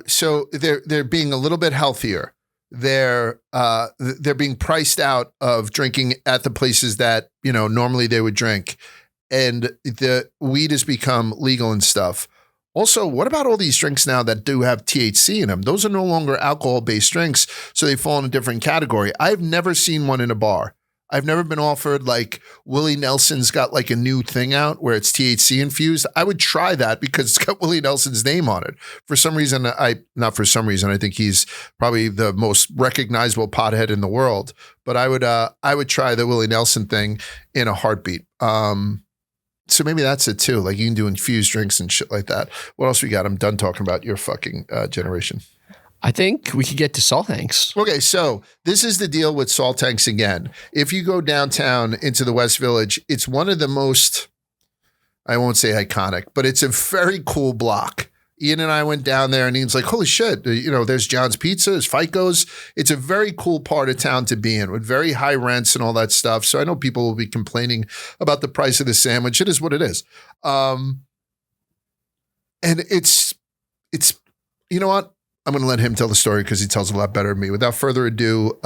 So they're being a little bit healthier. They're being priced out of drinking at the places that, normally they would drink. And the weed has become legal and stuff. Also, what about all these drinks now that do have THC in them? Those are no longer alcohol-based drinks, so they fall in a different category. I've never seen one in a bar. I've never been offered like Willie Nelson's got like a new thing out where it's THC infused. I would try that because it's got Willie Nelson's name on it. For some reason, I think he's probably the most recognizable pothead in the world. But I would try the Willie Nelson thing in a heartbeat. So maybe that's it too. Like you can do infused drinks and shit like that. What else we got? I'm done talking about your fucking generation. I think we could get to Salt Hanks. Okay, so this is the deal with Salt Tanks again. If you go downtown into the West Village, it's one of the most, I won't say iconic, but it's a very cool block. Ian and I went down there and Ian's like, holy shit, there's John's Pizza, there's FICO's. It's a very cool part of town to be in with very high rents and all that stuff. So I know people will be complaining about the price of the sandwich. It is what it is. And it's, you know what? I'm going to let him tell the story because he tells a lot better than me. Without further ado,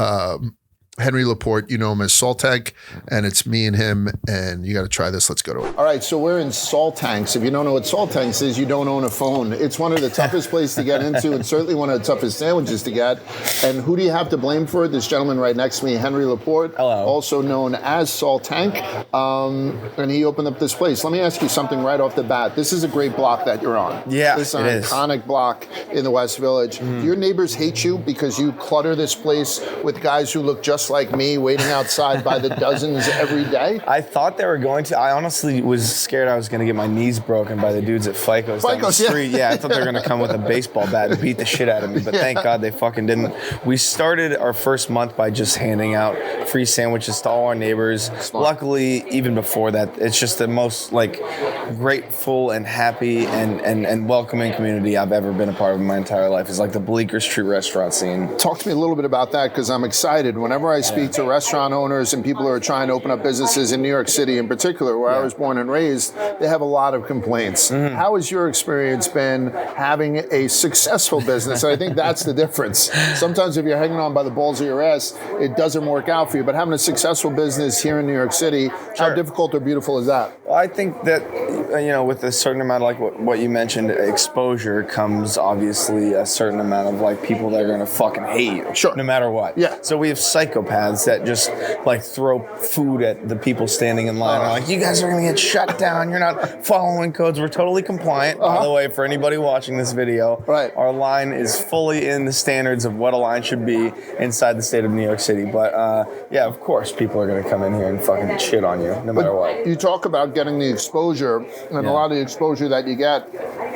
Henry Laporte, you know him as Salt Tank, and it's me and him, and you got to try this. Let's go to it. All right, so we're in Salt Tanks. If you don't know what Salt Tanks is, you don't own a phone. It's one of the toughest places to get into and certainly one of the toughest sandwiches to get. And who do you have to blame for it? This gentleman right next to me, Henry Laporte, also known as Salt Tank, and he opened up this place. Let me ask you something right off the bat. This is a great block that you're on. Yeah, this is an iconic block in the West Village. Do your neighbors hate you because you clutter this place with guys who look just like me waiting outside by the dozens every day? I thought they were going to. I honestly was scared I was going to get my knees broken by the dudes at FICO's down the street. Yeah, I thought they were going to come with a baseball bat and beat the shit out of me, but thank God they fucking didn't. We started our first month by just handing out free sandwiches to all our neighbors. Smart. Luckily, even before that, it's just the most grateful and happy and welcoming community I've ever been a part of in my entire life. It's like the Bleecker Street restaurant scene. Talk to me a little bit about that because I'm excited. Whenever I speak to restaurant owners and people who are trying to open up businesses in New York City in particular, where I was born and raised, they have a lot of complaints. Mm-hmm. How has your experience been having a successful business? And I think that's the difference. Sometimes if you're hanging on by the balls of your ass, it doesn't work out for you. But having a successful business here in New York City, how difficult or beautiful is that? Well, I think that, with a certain amount of what you mentioned, exposure comes obviously a certain amount of people that are going to fucking hate you. Sure. No matter what. Yeah. So we have psychopaths that just throw food at the people standing in line. They're like, you guys are going to get shut down. You're not following codes. We're totally compliant. By the way, for anybody watching this video, our line is fully in the standards of what a line should be inside the state of New York City. But of course, people are going to come in here and fucking shit on you no matter what. You talk about getting the exposure, and a lot of the exposure that you get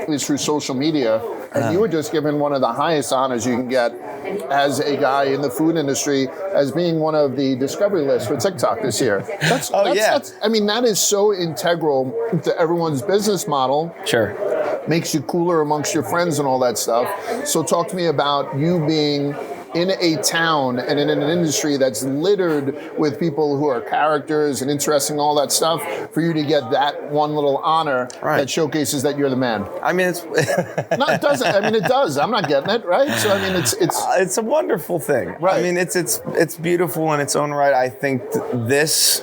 is through social media. And you were just given one of the highest honors you can get as a guy in the food industry as being one of the discovery lists for TikTok this year. That is so integral to everyone's business model. Sure. Makes you cooler amongst your friends and all that stuff. So talk to me about you being in a town and in an industry that's littered with people who are characters and interesting, all that stuff, for you to get that one little honor that showcases that you're the man. I mean, it's no, it doesn't. I mean, it does. I'm not getting it, right? So I mean, it's a wonderful thing. Right. I mean, it's beautiful in its own right. I think this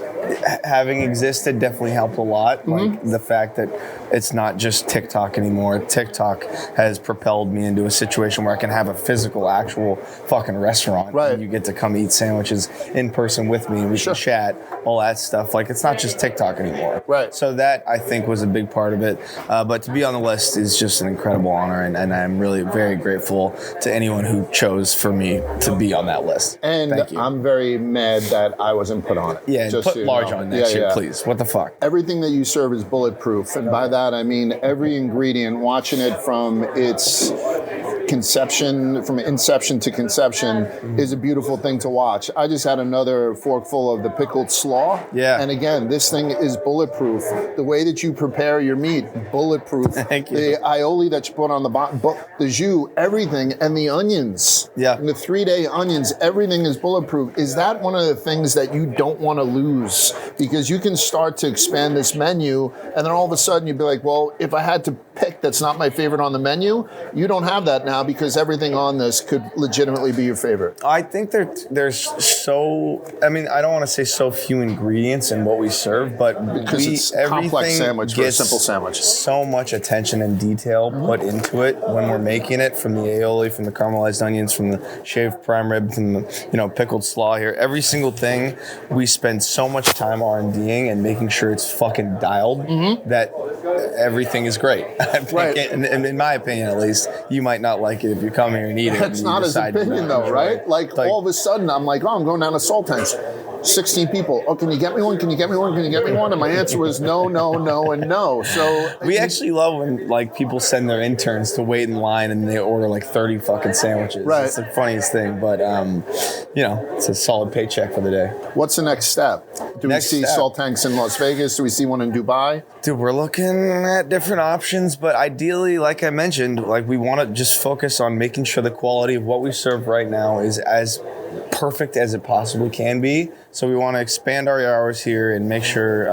having existed definitely helped a lot. Mm-hmm. The fact that it's not just TikTok anymore. TikTok has propelled me into a situation where I can have a physical, actual fucking restaurant. Right. And you get to come eat sandwiches in person with me. We can chat, all that stuff. It's not just TikTok anymore. Right. So that, I think, was a big part of it. But to be on the list is just an incredible honor, and I'm really very grateful to anyone who chose for me to be on that list. And I'm very mad that I wasn't put on it. Yeah, just put large on that shit, please. What the fuck? Everything that you serve is bulletproof. And by that, I mean every ingredient, watching it from its conception, from inception to conception, is a beautiful thing to watch. I just had another forkful of the pickled slaw. Yeah. And again, this thing is bulletproof. The way that you prepare your meat, bulletproof. Thank you. The aioli that you put on the bottom, the jus, everything, and the onions. Yeah. And the 3-day onions, everything is bulletproof. Is that one of the things that you don't want to lose? Because you can start to expand this menu, and then all of a sudden you'd be like, well, if I had to pick that's not my favorite on the menu, you don't have that now because everything on this could legitimately be your favorite. I think there's so, I mean, I don't want to say so few ingredients in what we serve, but because it's a complex sandwich for a simple sandwich. So much attention and detail put into it when we're making it, from the aioli, from the caramelized onions, from the shaved prime rib, from the pickled slaw here. Every single thing we spend so much time R&Ding and making sure it's fucking dialed that everything is great. I think Right. in my opinion, at least, you might not like it if you come here and eat it. That's not his opinion, though, right? Like, all of a sudden, I'm like, oh, I'm going down to Salt Tanks. 16 people. Oh, can you get me one? Can you get me one? Can you get me one? And my answer was no, no, no, and no. So we actually love when like people send their interns to wait in line and they order like 30 fucking sandwiches. Right. It's the funniest thing, but it's a solid paycheck for the day. What's the next step? Do Next we see step. Salt Tanks in Las Vegas? Do we see one in Dubai? Dude, we're looking at different options, but ideally, like I mentioned, like we want to just focus on making sure the quality of what we serve right now is as perfect as it possibly can be. So we want to expand our hours here and make sure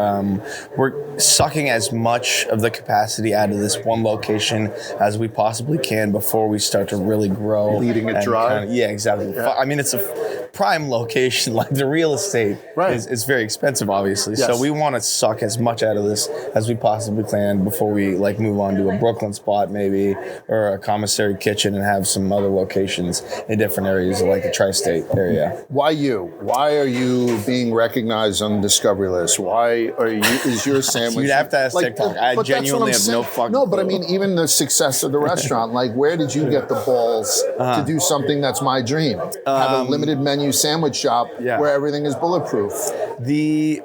we're sucking as much of the capacity out of this one location as we possibly can before we start to really grow. Leading it dry. Yeah, exactly. Yeah. I mean, it's a prime location. Like the real estate is very expensive, obviously. Yes. So we want to suck as much out of this as we possibly can before we like move on to a Brooklyn spot maybe, or a commissary kitchen, and have some other locations in different areas like the tri-state area. Why you? Why are you being recognized on the Discovery list? Why are you? Is your sandwich? You'd have to ask TikTok. I but genuinely that's what have I'm no fucking No, but I clue. mean, even the success of the restaurant, like, where did you get the balls to do something that's my dream? Have a limited menu sandwich shop where everything is bulletproof. The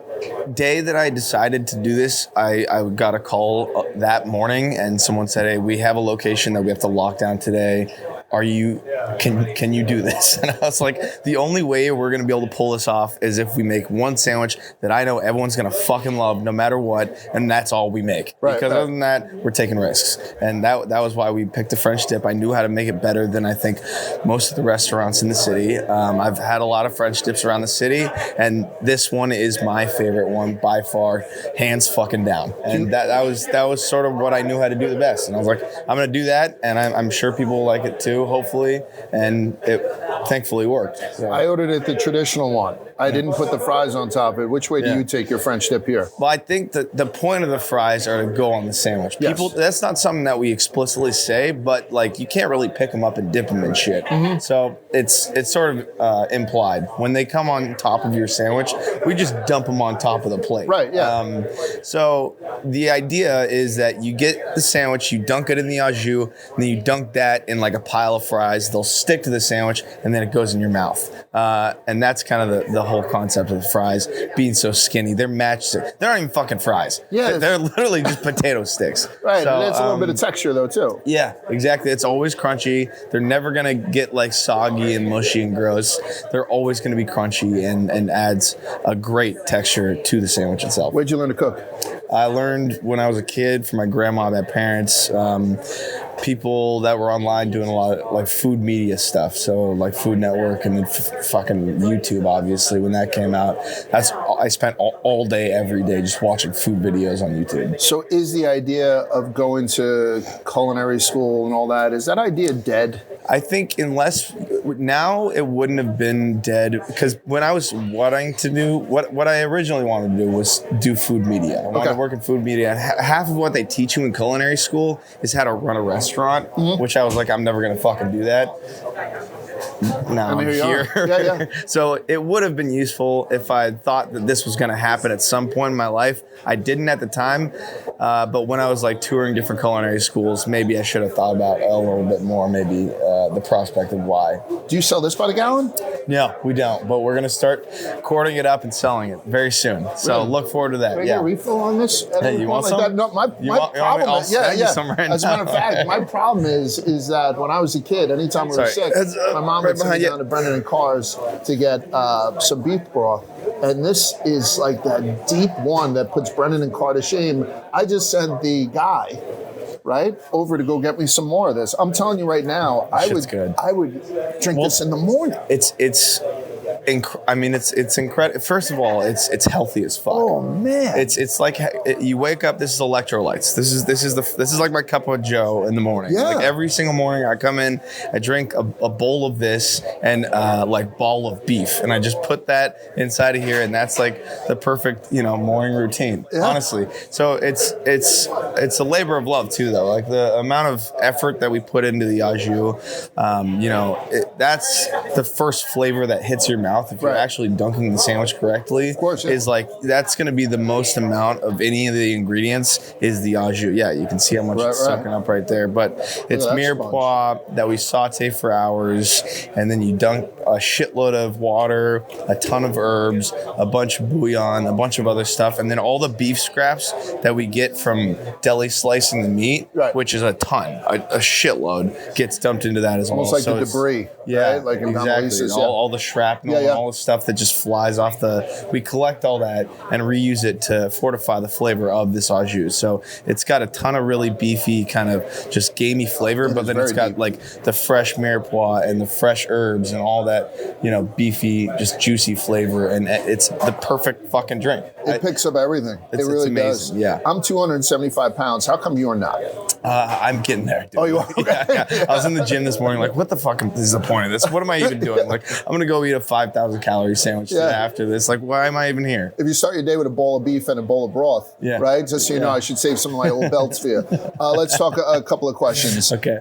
day that I decided to do this, I got a call that morning, and someone said, "Hey, we have a location that we have to lock down today. Can you do this?" And I was like, the only way we're going to be able to pull this off is if we make one sandwich that I know everyone's going to fucking love no matter what, and that's all we make. Because other than that, we're taking risks. And that was why we picked the French dip. I knew how to make it better than I think most of the restaurants in the city. I've had a lot of French dips around the city, and this one is my favorite one by far, hands fucking down. And that was sort of what I knew how to do the best. And I was like, I'm going to do that, and I'm sure people will like it too, hopefully, and it thankfully worked. So. I ordered it the traditional one. I didn't put the fries on top of it. Which way do you take your French dip here? Well, I think that the point of the fries are to go on the sandwich. Yes. People, that's not something that we explicitly say, but like you can't really pick them up and dip them in shit. Mm-hmm. So it's sort of implied. When they come on top of your sandwich, we just dump them on top of the plate. Right, yeah. So the idea is that you get the sandwich, you dunk it in the au jus, and then you dunk that in like a pile of fries. They'll stick to the sandwich, and then it goes in your mouth. And that's kind of the whole concept of the fries being so skinny. They're matchsticks. They're not even fucking fries. Yeah. They're literally just potato sticks. Right, So, and it's a little bit of texture, though, too. yeah, exactly. It's always crunchy. They're never going to get like soggy and mushy and gross. They're always going to be crunchy and adds a great texture to the sandwich itself. Where'd you learn to cook? I learned when I was a kid from my grandma, my parents, people that were online doing a lot of like food media stuff. So like Food Network and then fucking YouTube, obviously, when that came out. I spent all day, every day just watching food videos on YouTube. So is the idea of going to culinary school and all that, is that idea dead? I think now it wouldn't have been dead, because when I was wanting to do what I originally wanted to do was do food media. I wanted to work in food media, and half of what they teach you in culinary school is how to run a restaurant, which I was like, I'm never gonna fucking do that. Now I'm here. Yeah. So it would have been useful if I had thought that this was going to happen at some point in my life. I didn't at the time, but when I was like touring different culinary schools, maybe I should have thought about a little bit more, maybe the prospect of why. Do you sell this by the gallon? No, we don't, but we're going to start cording it up and selling it very soon. So look forward to that. Can I get a refill on this? Hey, you want some? That? No, my problem. I'll send you some right As a matter of now. fact, my problem is that when I was a kid, anytime we were sick, my mom would send me down to Brendan and Carr's to get some beef broth. And this is like that deep one that puts Brendan and Carr to shame. I just sent the guy, right, over to go get me some more of this. I'm telling you right now, I would drink this in the morning. It's incredible. First of all, it's healthy as fuck. Oh man! It's like you wake up. This is electrolytes. This is like my cup of Joe in the morning. Yeah. Like every single morning, I come in, I drink a bowl of this and like ball of beef, and I just put that inside of here, and that's like the perfect morning routine. Yeah. Honestly, so it's a labor of love too, though. Like the amount of effort that we put into the au jus, that's the first flavor that hits your mouth mouth, if you're actually dunking the sandwich correctly, of course, is like, that's going to be the most amount of any of the ingredients is the au jus. Yeah, you can see how much it's sucking up right there. But it's mirepoix that we saute for hours, and then you dunk a shitload of water, a ton of herbs, a bunch of bouillon, a bunch of other stuff, and then all the beef scraps that we get from deli slicing the meat, which is a ton, a shitload, gets dumped into that as well. Almost like the debris. Yeah, right? Like in exactly. All the shrapnel and all the stuff that just flies off we collect all that and reuse it to fortify the flavor of this au jus. So it's got a ton of really beefy, kind of just gamey flavor, but then it's got like the fresh mirepoix and the fresh herbs and all that, beefy, just juicy flavor, and it's the perfect fucking drink. It picks up everything. It really does. Yeah. I'm 275 pounds. How come you're not? I'm getting there, dude. Oh, you are? Okay. Yeah. I was in the gym this morning, like, what the fuck is the point of this? What am I even doing? Like, I'm going to go eat a 5,000 calorie sandwich today after this. Like, why am I even here? If you start your day with a bowl of beef and a bowl of broth, right? Just so you know, I should save some of my old belts for you. Let's talk a couple of questions. Okay.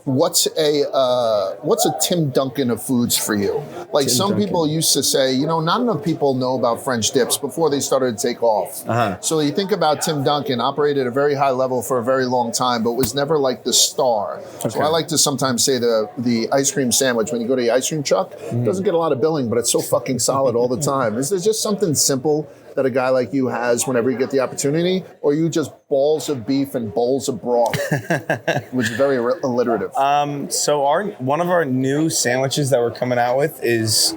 What's a Tim Duncan of foods for you? Like some people used to say, not enough people know about French dips before they started to take off. So you think about Tim Duncan, operated at a very high level for a very long time, but was never like the star. Okay. So I like to sometimes say the ice cream sandwich, when you go to the ice cream truck, doesn't get a lot of billing, but it's so fucking solid all the time. Is there just something simple that a guy like you has whenever you get the opportunity, or you just balls of beef and bowls of broth, which is very alliterative? So one of our new sandwiches that we're coming out with is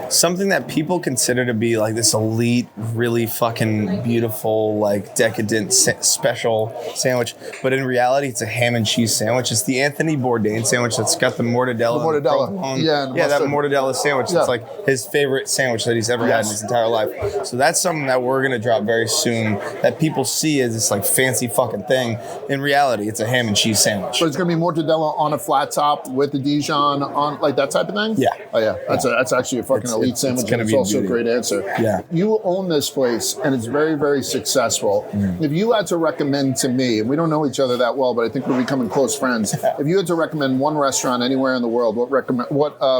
something that people consider to be like this elite, really fucking beautiful, like decadent, special sandwich. But in reality, it's a ham and cheese sandwich. It's the Anthony Bourdain sandwich that's got the mortadella. The mortadella. That mortadella sandwich. That's like his favorite sandwich that he's ever had in his entire life. So that's something that we're going to drop very soon that people see as this like fancy fucking thing. In reality, it's a ham and cheese sandwich. So it's going to be mortadella on a flat top with the Dijon on, like that type of thing? Yeah. Oh, yeah. That's actually a fucking elite sandwich. It's also a great answer. Yeah. You own this place, and it's very, very successful. If you had to recommend to me, and we don't know each other that well, but I think we're becoming close friends. If you had to recommend one restaurant anywhere in the world, what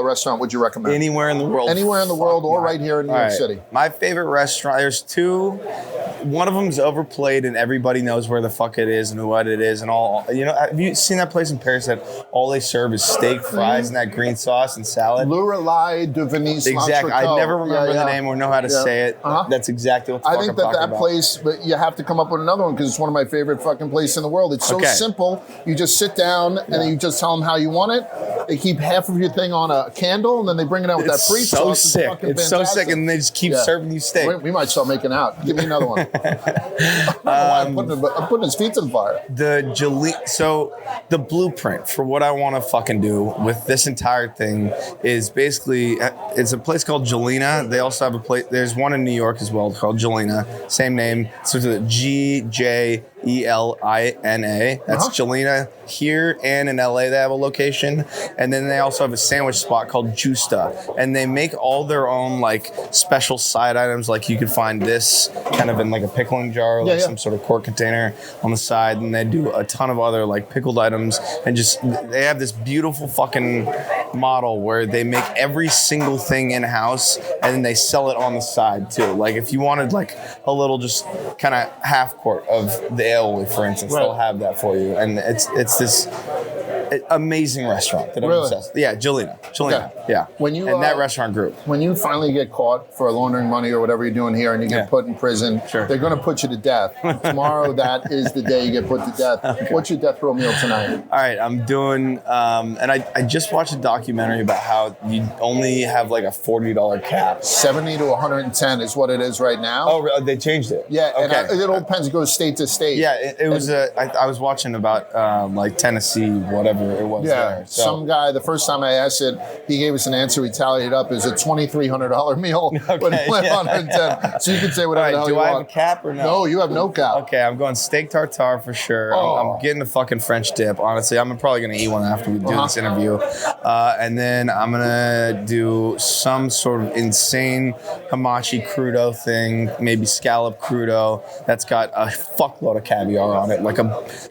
restaurant would you recommend? Anywhere in the world. Anywhere in the world, or right here in New York City. My favorite restaurant, there's two. One of them's overplayed, and everybody knows where the fuck it is and what it is and all. Have you seen that place in Paris that all they serve is steak, fries, and that green sauce and salad? Lorelei de Venise. Exactly. I never remember the name or know how to say it. That's exactly what the fuck I think I'm talking about. place, but you have to come up with another one because it's one of my favorite fucking places in the world. It's so simple. You just sit down and then you just tell them how you want it. They keep half of your thing on a candle and then they bring it out with that free sauce. It's so sick, and they just keep serving you steak. We might start making out. Give me another one. I don't know why I'm putting his feet on fire. So the blueprint for what I want to fucking do with this entire thing is basically, it's a place called Jelena. They also have a place, there's one in New York as well called Jelena. Same name. So it's GJELINA. That's Jelena here, and in LA they have a location. And then they also have a sandwich spot called Justa. And they make all their own like special side items. Like you could find this kind of in like a pickling jar, or some sort of quart container on the side. And they do a ton of other like pickled items. And just, they have this beautiful fucking model where they make every single thing in-house and then they sell it on the side too. Like if you wanted like a little just kind of half quart of the aioli, for instance, they'll have that for you. And it's this amazing restaurant that I'm obsessed with. Yeah, Jelena. Okay. Yeah. That restaurant group. When you finally get caught for laundering money or whatever you're doing here and you get put in prison, they're going to put you to death. Tomorrow, that is the day you get put to death. Okay. What's your death row meal tonight? All right, I'm doing, and I just watched a documentary about how you only have like a $40 cap. 70 to 110 is what it is right now. Oh, they changed it? Yeah, and it all depends. It goes state to state. Yeah, it was, I was watching about like Tennessee, whatever it was there. So. Some guy, the first time I asked it, he gave us an answer. We tallied it up. It was a $2,300 meal. But it went 110. So you can say whatever the hell you want. Do I have a cap or no? No, you have no cap. Okay, I'm going steak tartare for sure. I'm getting a fucking French dip, honestly. I'm probably going to eat one after we do this interview. And then I'm going to do some sort of insane hamachi crudo thing, maybe scallop crudo that's got a fuckload of caviar on it. Like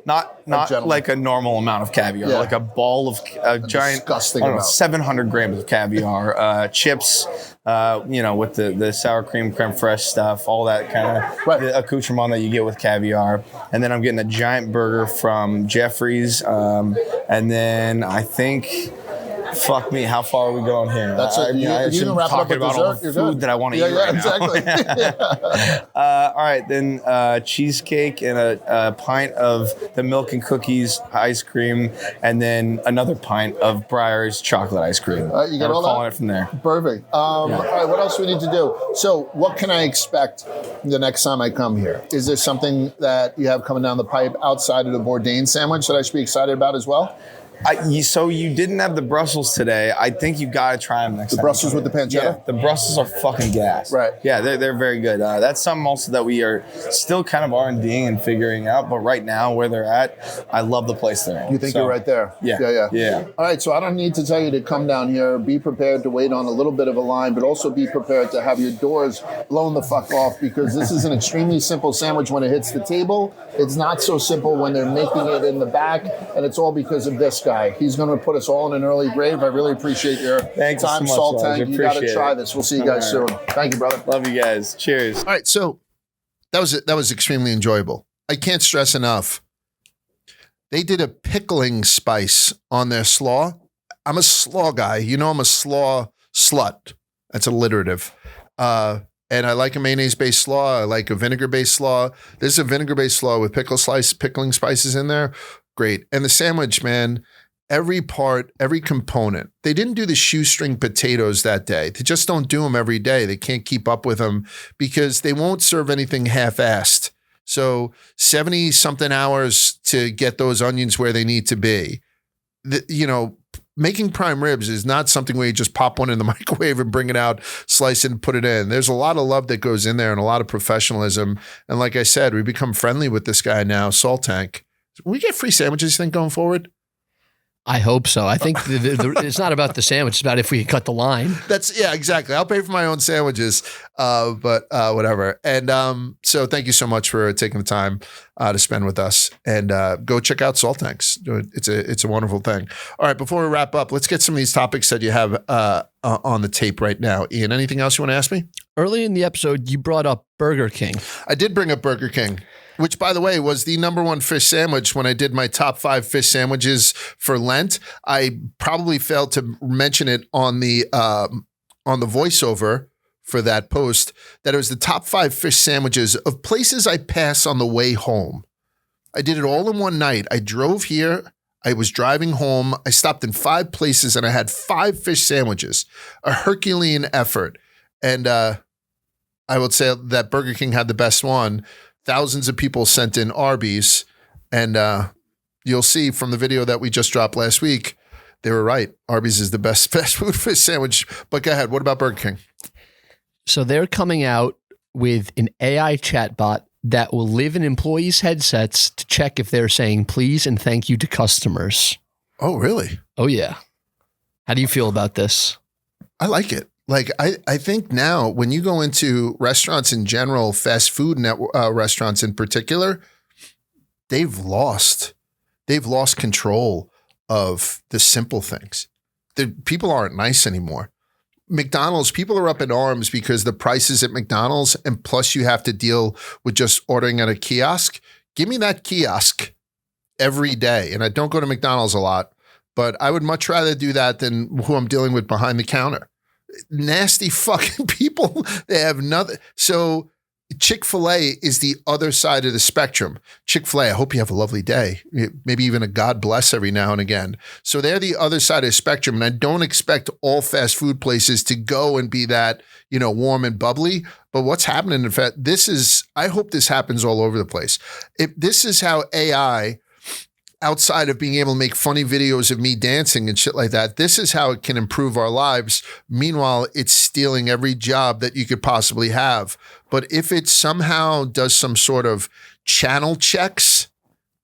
not not gentleman. like a normal amount of caviar, Yeah. like a ball of a giant, disgusting I don't know, amount. 700 grams of caviar, chips, with the sour cream, creme fraiche stuff, all that kind of Right. the accoutrement that you get with caviar. And then I'm getting a giant burger from Jeffrey's. And then I think, fuck me, how far are we going here? That's it. You I can shouldn't wrap it up talk with about all dessert. the You're food good. that I want to eat right now. Exactly. All right, then cheesecake and a pint of the milk and cookies ice cream, and then another pint of Breyer's chocolate ice cream. You got And all we're that? calling it from there. Perfect. All right, what else do we need to do? So what can I expect the next time I come here? Is there something that you have coming down the pipe outside of the Bourdain sandwich that I should be excited about as well? So you didn't have the Brussels today. I think you got to try them next time. The Brussels with the pancetta? Yeah, the Brussels are fucking gas. Right. Yeah, they're very good. That's something also that we are still kind of R&Ding and figuring out. But right now, where they're at, I love the place they're in. You think you're right there? Yeah. Yeah. All right, so I don't need to tell you to come down here. Be prepared to wait on a little bit of a line, but also be prepared to have your doors blown the fuck off, because this is an extremely simple sandwich when it hits the table. It's not so simple when they're making it in the back, and it's all because of this guy. He's going to put us all in an early grave. I really appreciate your Thanks time, so much, Salt Lodge. Tank. You got to Appreciate try it. this. We'll see you guys All soon. right. Thank you, brother. Love you guys. Cheers. All right, so that was extremely enjoyable. I can't stress enough. They did a pickling spice on their slaw. I'm a slaw guy. You know I'm a slaw slut. That's alliterative. And I like a mayonnaise-based slaw. I like a vinegar-based slaw. This is a vinegar-based slaw with pickling spices in there. Great. And the sandwich, man, every part, every component. They didn't do the shoestring potatoes that day. They just don't do them every day. They can't keep up with them because they won't serve anything half-assed. So 70-something hours to get those onions where they need to be. Making prime ribs is not something where you just pop one in the microwave and bring it out, slice it and put it in. There's a lot of love that goes in there and a lot of professionalism. And like I said, we become friendly with this guy now, Salt Tank. Will we get free sandwiches, you think, going forward? I hope so. I think it's not about the sandwich. It's about if we cut the line. Yeah, exactly. I'll pay for my own sandwiches, but whatever. And so thank you so much for taking the time to spend with us. And go check out Salt Tanks. It's a wonderful thing. All right, before we wrap up, let's get some of these topics that you have on the tape right now. Ian, anything else you want to ask me? Early in the episode, you brought up Burger King. I did bring up Burger King, which, by the way, was the #1 fish sandwich when I did my top 5 fish sandwiches for Lent. I probably failed to mention it on the voiceover for that post, that it was the top 5 fish sandwiches of places I pass on the way home. I did it all in one night. I drove here. I was driving home. I stopped in 5 places and I had 5 fish sandwiches, a Herculean effort. And I would say that Burger King had the best one. Thousands of people sent in Arby's, and you'll see from the video that we just dropped last week, they were right. Arby's is the best fast food fish sandwich. But go ahead. What about Burger King? So they're coming out with an AI chatbot that will live in employees' headsets to check if they're saying please and thank you to customers. Oh, really? Oh, yeah. How do you feel about this? I like it. Like, I think now when you go into restaurants in general, fast food restaurants in particular, they've lost control of the simple things. People aren't nice anymore. McDonald's, people are up in arms because the prices at McDonald's, and plus you have to deal with just ordering at a kiosk. Give me that kiosk every day. And I don't go to McDonald's a lot, but I would much rather do that than who I'm dealing with behind the counter. Nasty fucking people. They have nothing. So Chick-fil-A is the other side of the spectrum. Chick-fil-A, I hope you have a lovely day. Maybe even a God bless every now and again. So they're the other side of the spectrum. And I don't expect all fast food places to go and be that, warm and bubbly. But what's happening, in fact, I hope this happens all over the place. This is how AI, outside of being able to make funny videos of me dancing and shit like that, this is how it can improve our lives. Meanwhile, it's stealing every job that you could possibly have. But if it somehow does some sort of channel checks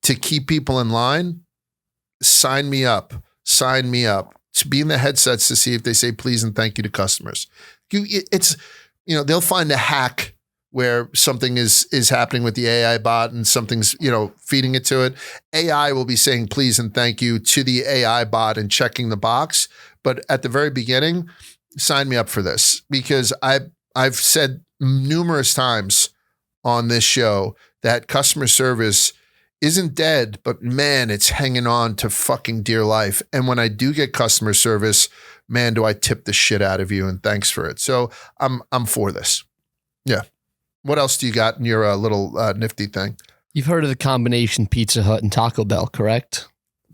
to keep people in line, sign me up. Sign me up to be in the headsets to see if they say please and thank you to customers. They'll find a hack where something is happening with the AI bot and something's, feeding it to it. AI will be saying please and thank you to the AI bot and checking the box. But at the very beginning, sign me up for this, because I've said numerous times on this show that customer service isn't dead, but man, it's hanging on to fucking dear life. And when I do get customer service, man, do I tip the shit out of you, and thanks for it. So I'm for this. Yeah. What else do you got in your little nifty thing? You've heard of the combination Pizza Hut and Taco Bell, correct?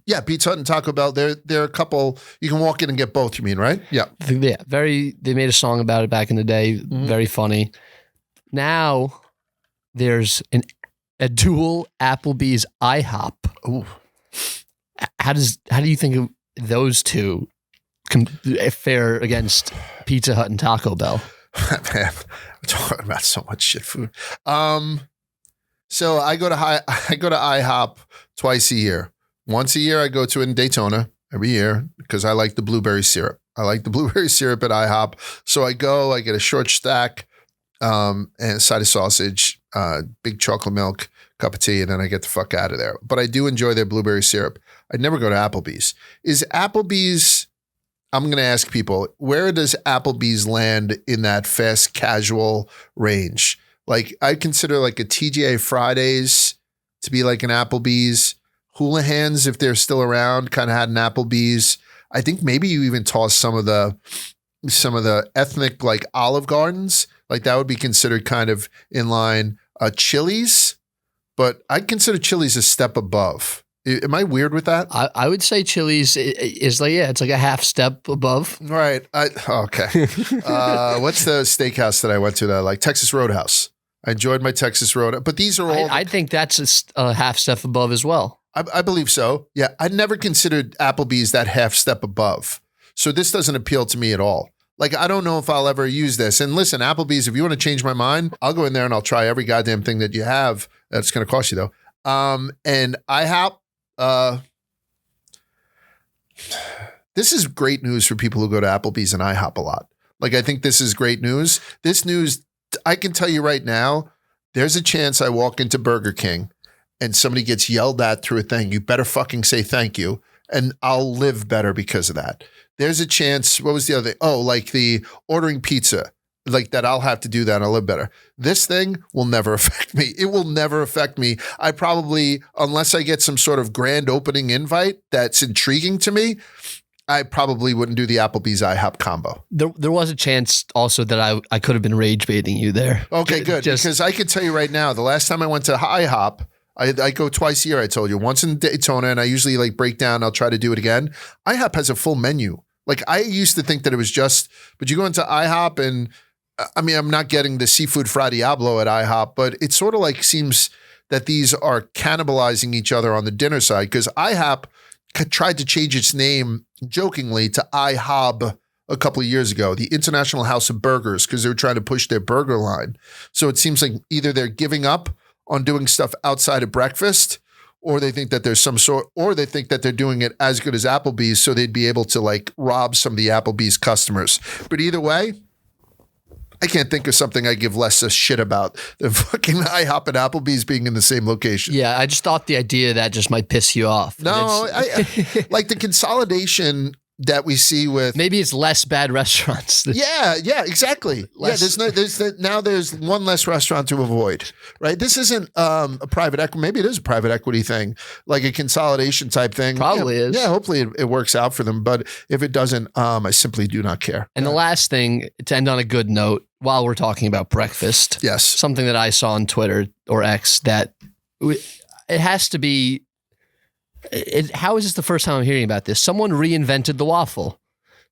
Yeah, Pizza Hut and Taco Bell. They're a couple. You can walk in and get both. You mean, right? Yeah. Yeah. They made a song about it back in the day. Very funny. Now there's a dual Applebee's IHOP. Ooh. How do you think of those two fare against Pizza Hut and Taco Bell? Man, we're talking about so much shit food. So I go to IHOP twice a year. Once a year, I go to it in Daytona every year because I like the blueberry syrup. I like the blueberry syrup at IHOP. So I go, I get a short stack and a side of sausage, big chocolate milk, cup of tea, and then I get the fuck out of there. But I do enjoy their blueberry syrup. I'd never go to Applebee's. Is Applebee's, I'm going to ask people, where does Applebee's land in that fast casual range? Like, I consider like a TGI Fridays to be like an Applebee's. Houlihan's, if they're still around, kind of had an Applebee's. I think maybe you even toss some of the ethnic like Olive Gardens, like that would be considered kind of in line. Chili's, but I'd consider Chili's a step above. Am I weird with that? I would say Chili's is like, it's like a half step above. Right. Okay. What's the steakhouse that I went to that I like? Texas Roadhouse. I enjoyed my Texas Roadhouse, but these are all. I think that's a half step above as well. I believe so. Yeah. I never considered Applebee's that half step above. So this doesn't appeal to me at all. Like, I don't know if I'll ever use this. And listen, Applebee's, if you want to change my mind, I'll go in there and I'll try every goddamn thing that you have. That's going to cost you though. And IHOP, this is great news for people who go to Applebee's and IHOP a lot. Like, I think this is great news. This news, I can tell you right now, there's a chance I walk into Burger King and somebody gets yelled at through a thing. You better fucking say thank you. And I'll live better because of that. There's a chance. What was the other thing? Oh, like the ordering pizza, like that. I'll have to do that and I'll live better. This thing will never affect me. It will never affect me. I probably, unless I get some sort of grand opening invite that's intriguing to me, I probably wouldn't do the Applebee's IHOP combo. There was a chance also that I could have been rage baiting you there. Okay, good. Because I can tell you right now, the last time I went to IHOP, I go twice a year, I told you. Once in Daytona, and I usually like break down. I'll try to do it again. IHOP has a full menu. Like, I used to think that it was just, but you go into IHOP and, I mean, I'm not getting the seafood Fra Diablo at IHOP, but it sort of like seems that these are cannibalizing each other on the dinner side, because IHOP tried to change its name jokingly to IHOB a couple of years ago, the International House of Burgers, because they were trying to push their burger line. So it seems like either they're giving up on doing stuff outside of breakfast, or they think that there's some sort, or they think that they're doing it as good as Applebee's, so they'd be able to like rob some of the Applebee's customers. But either way, I can't think of something I give less a shit about than fucking IHOP and Applebee's being in the same location. Yeah, I just thought the idea of that just might piss you off. No, I like the consolidation that we see with, maybe it's less bad restaurants. Yeah, exactly. There's one less restaurant to avoid, right? This isn't a private equity. Maybe it is a private equity thing, like a consolidation type thing. Probably is. Yeah, hopefully it works out for them. But if it doesn't, I simply do not care. And the last thing, to end on a good note, while we're talking about breakfast, yes, something that I saw on Twitter or X that it has to be. How is this the first time I'm hearing about this? Someone reinvented the waffle.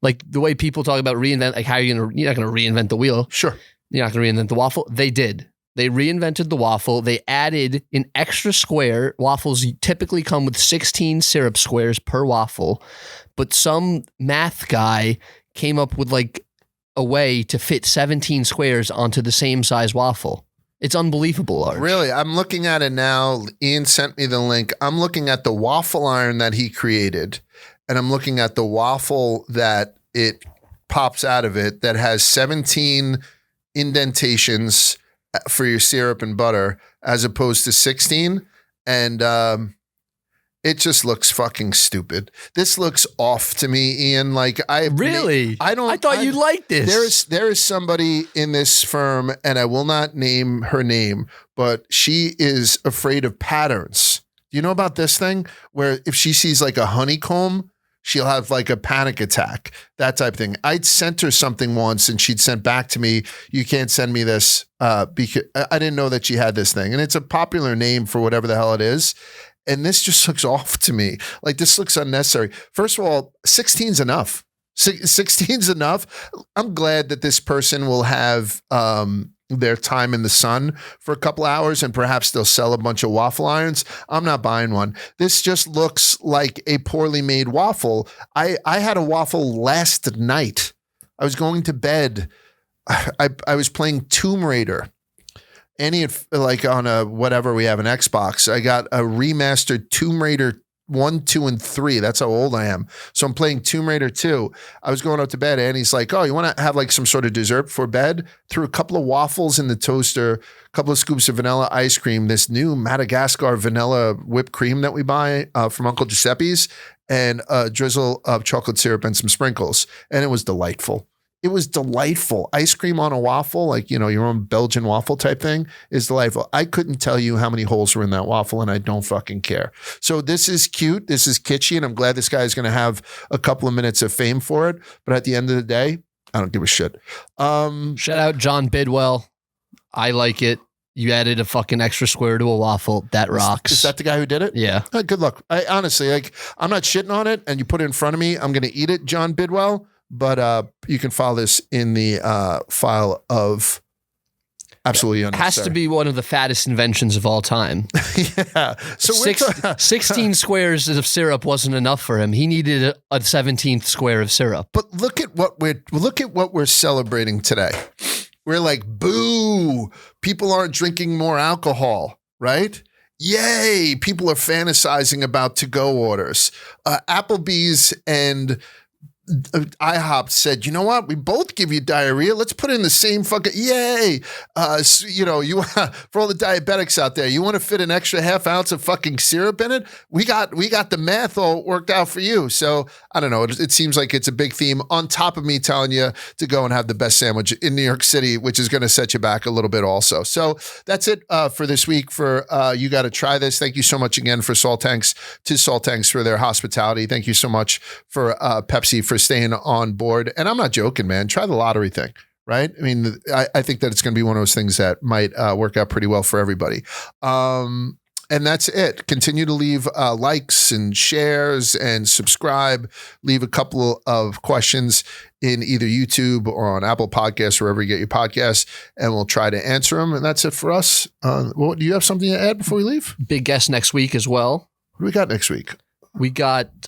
Like the way people talk about reinvent, like how you're not going to reinvent the wheel. Sure. You're not going to reinvent the waffle. They did. They reinvented the waffle. They added an extra square. Waffles typically come with 16 syrup squares per waffle, but some math guy came up with like a way to fit 17 squares onto the same size waffle. It's unbelievable, Arch. Really? I'm looking at it now. Ian sent me the link. I'm looking at the waffle iron that he created, and I'm looking at the waffle that it pops out of it that has 17 indentations for your syrup and butter as opposed to 16. And it just looks fucking stupid. This looks off to me, Ian. Like I thought you liked this. There is somebody in this firm, and I will not name her name, but she is afraid of patterns. Do you know about this thing where if she sees like a honeycomb, she'll have like a panic attack, that type of thing. I'd sent her something once and she'd sent back to me, you can't send me this because I didn't know that she had this thing. And it's a popular name for whatever the hell it is. And this just looks off to me. Like this looks unnecessary. First of all, 16's enough. 16's enough. I'm glad that this person will have their time in the sun for a couple hours and perhaps they'll sell a bunch of waffle irons. I'm not buying one. This just looks like a poorly made waffle. I had a waffle last night. I was going to bed. I was playing Tomb Raider. Like on a whatever we have an Xbox, I got a remastered Tomb Raider 1, 2, and 3. That's how old I am. So I'm playing Tomb Raider 2. I was going up to bed and he's like, oh, you want to have like some sort of dessert before bed? Threw a couple of waffles in the toaster, a couple of scoops of vanilla ice cream, this new Madagascar vanilla whipped cream that we buy from Uncle Giuseppe's, and a drizzle of chocolate syrup and some sprinkles. And it was delightful. It was delightful. Ice cream on a waffle, like, you know, your own Belgian waffle type thing is delightful. I couldn't tell you how many holes were in that waffle and I don't fucking care. So this is cute. This is kitschy. And I'm glad this guy is going to have a couple of minutes of fame for it. But at the end of the day, I don't give a shit. Shout out John Bidwell. I like it. You added a fucking extra square to a waffle. That rocks. Is that the guy who did it? Yeah. Good luck. I honestly, like, I'm not shitting on it and you put it in front of me. I'm going to eat it, John Bidwell. But you can file this in the file of absolutely unnecessary. Has to be one of the fattest inventions of all time. Yeah. So 16 squares of syrup wasn't enough for him. He needed a 17th square of syrup. But look at what we're celebrating today. We're like, boo, people aren't drinking more alcohol, right? Yay, people are fantasizing about to-go orders. Applebee's and IHOP said, you know what? We both give you diarrhea. Let's put it in the same fucking, yay. So, you know, for all the diabetics out there, you want to fit an extra half ounce of fucking syrup in it? We got the math all worked out for you. So I don't know. It seems like it's a big theme on top of me telling you to go and have the best sandwich in New York City, which is going to set you back a little bit also. So that's it for this week for You Got to Try This. Thank you so much again for Salt Tanks for their hospitality. Thank you so much for Pepsi for staying on board. And I'm not joking, man. Try the lottery thing, right? I mean, I think that it's going to be one of those things that might work out pretty well for everybody. And that's it. Continue to leave likes and shares and subscribe. Leave a couple of questions in either YouTube or on Apple Podcasts, wherever you get your podcasts, and we'll try to answer them. And that's it for us. Do you have something to add before we leave? Big guest next week as well. What do we got next week?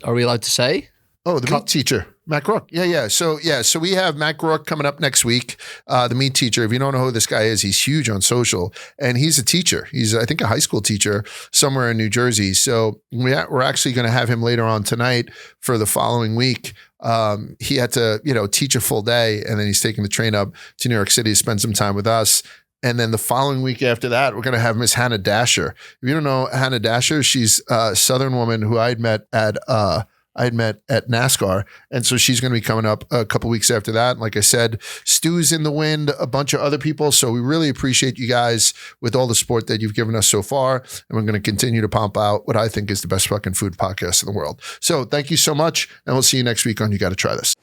Are we allowed to say? Oh, the meat teacher, Mac Rourke. Yeah. So we have Mac Rourke coming up next week. The meat teacher. If you don't know who this guy is, he's huge on social, and he's a teacher. He's, I think, a high school teacher somewhere in New Jersey. So we're actually going to have him later on tonight for the following week. He had to, teach a full day, and then he's taking the train up to New York City to spend some time with us. And then the following week after that, we're going to have Miss Hannah Dasher. If you don't know Hannah Dasher, she's a Southern woman who I'd met at NASCAR. And so she's going to be coming up a couple weeks after that. And like I said, Stu's in the wind, a bunch of other people. So we really appreciate you guys with all the support that you've given us so far. And we're going to continue to pump out what I think is the best fucking food podcast in the world. So thank you so much. And we'll see you next week on You Got to Try This.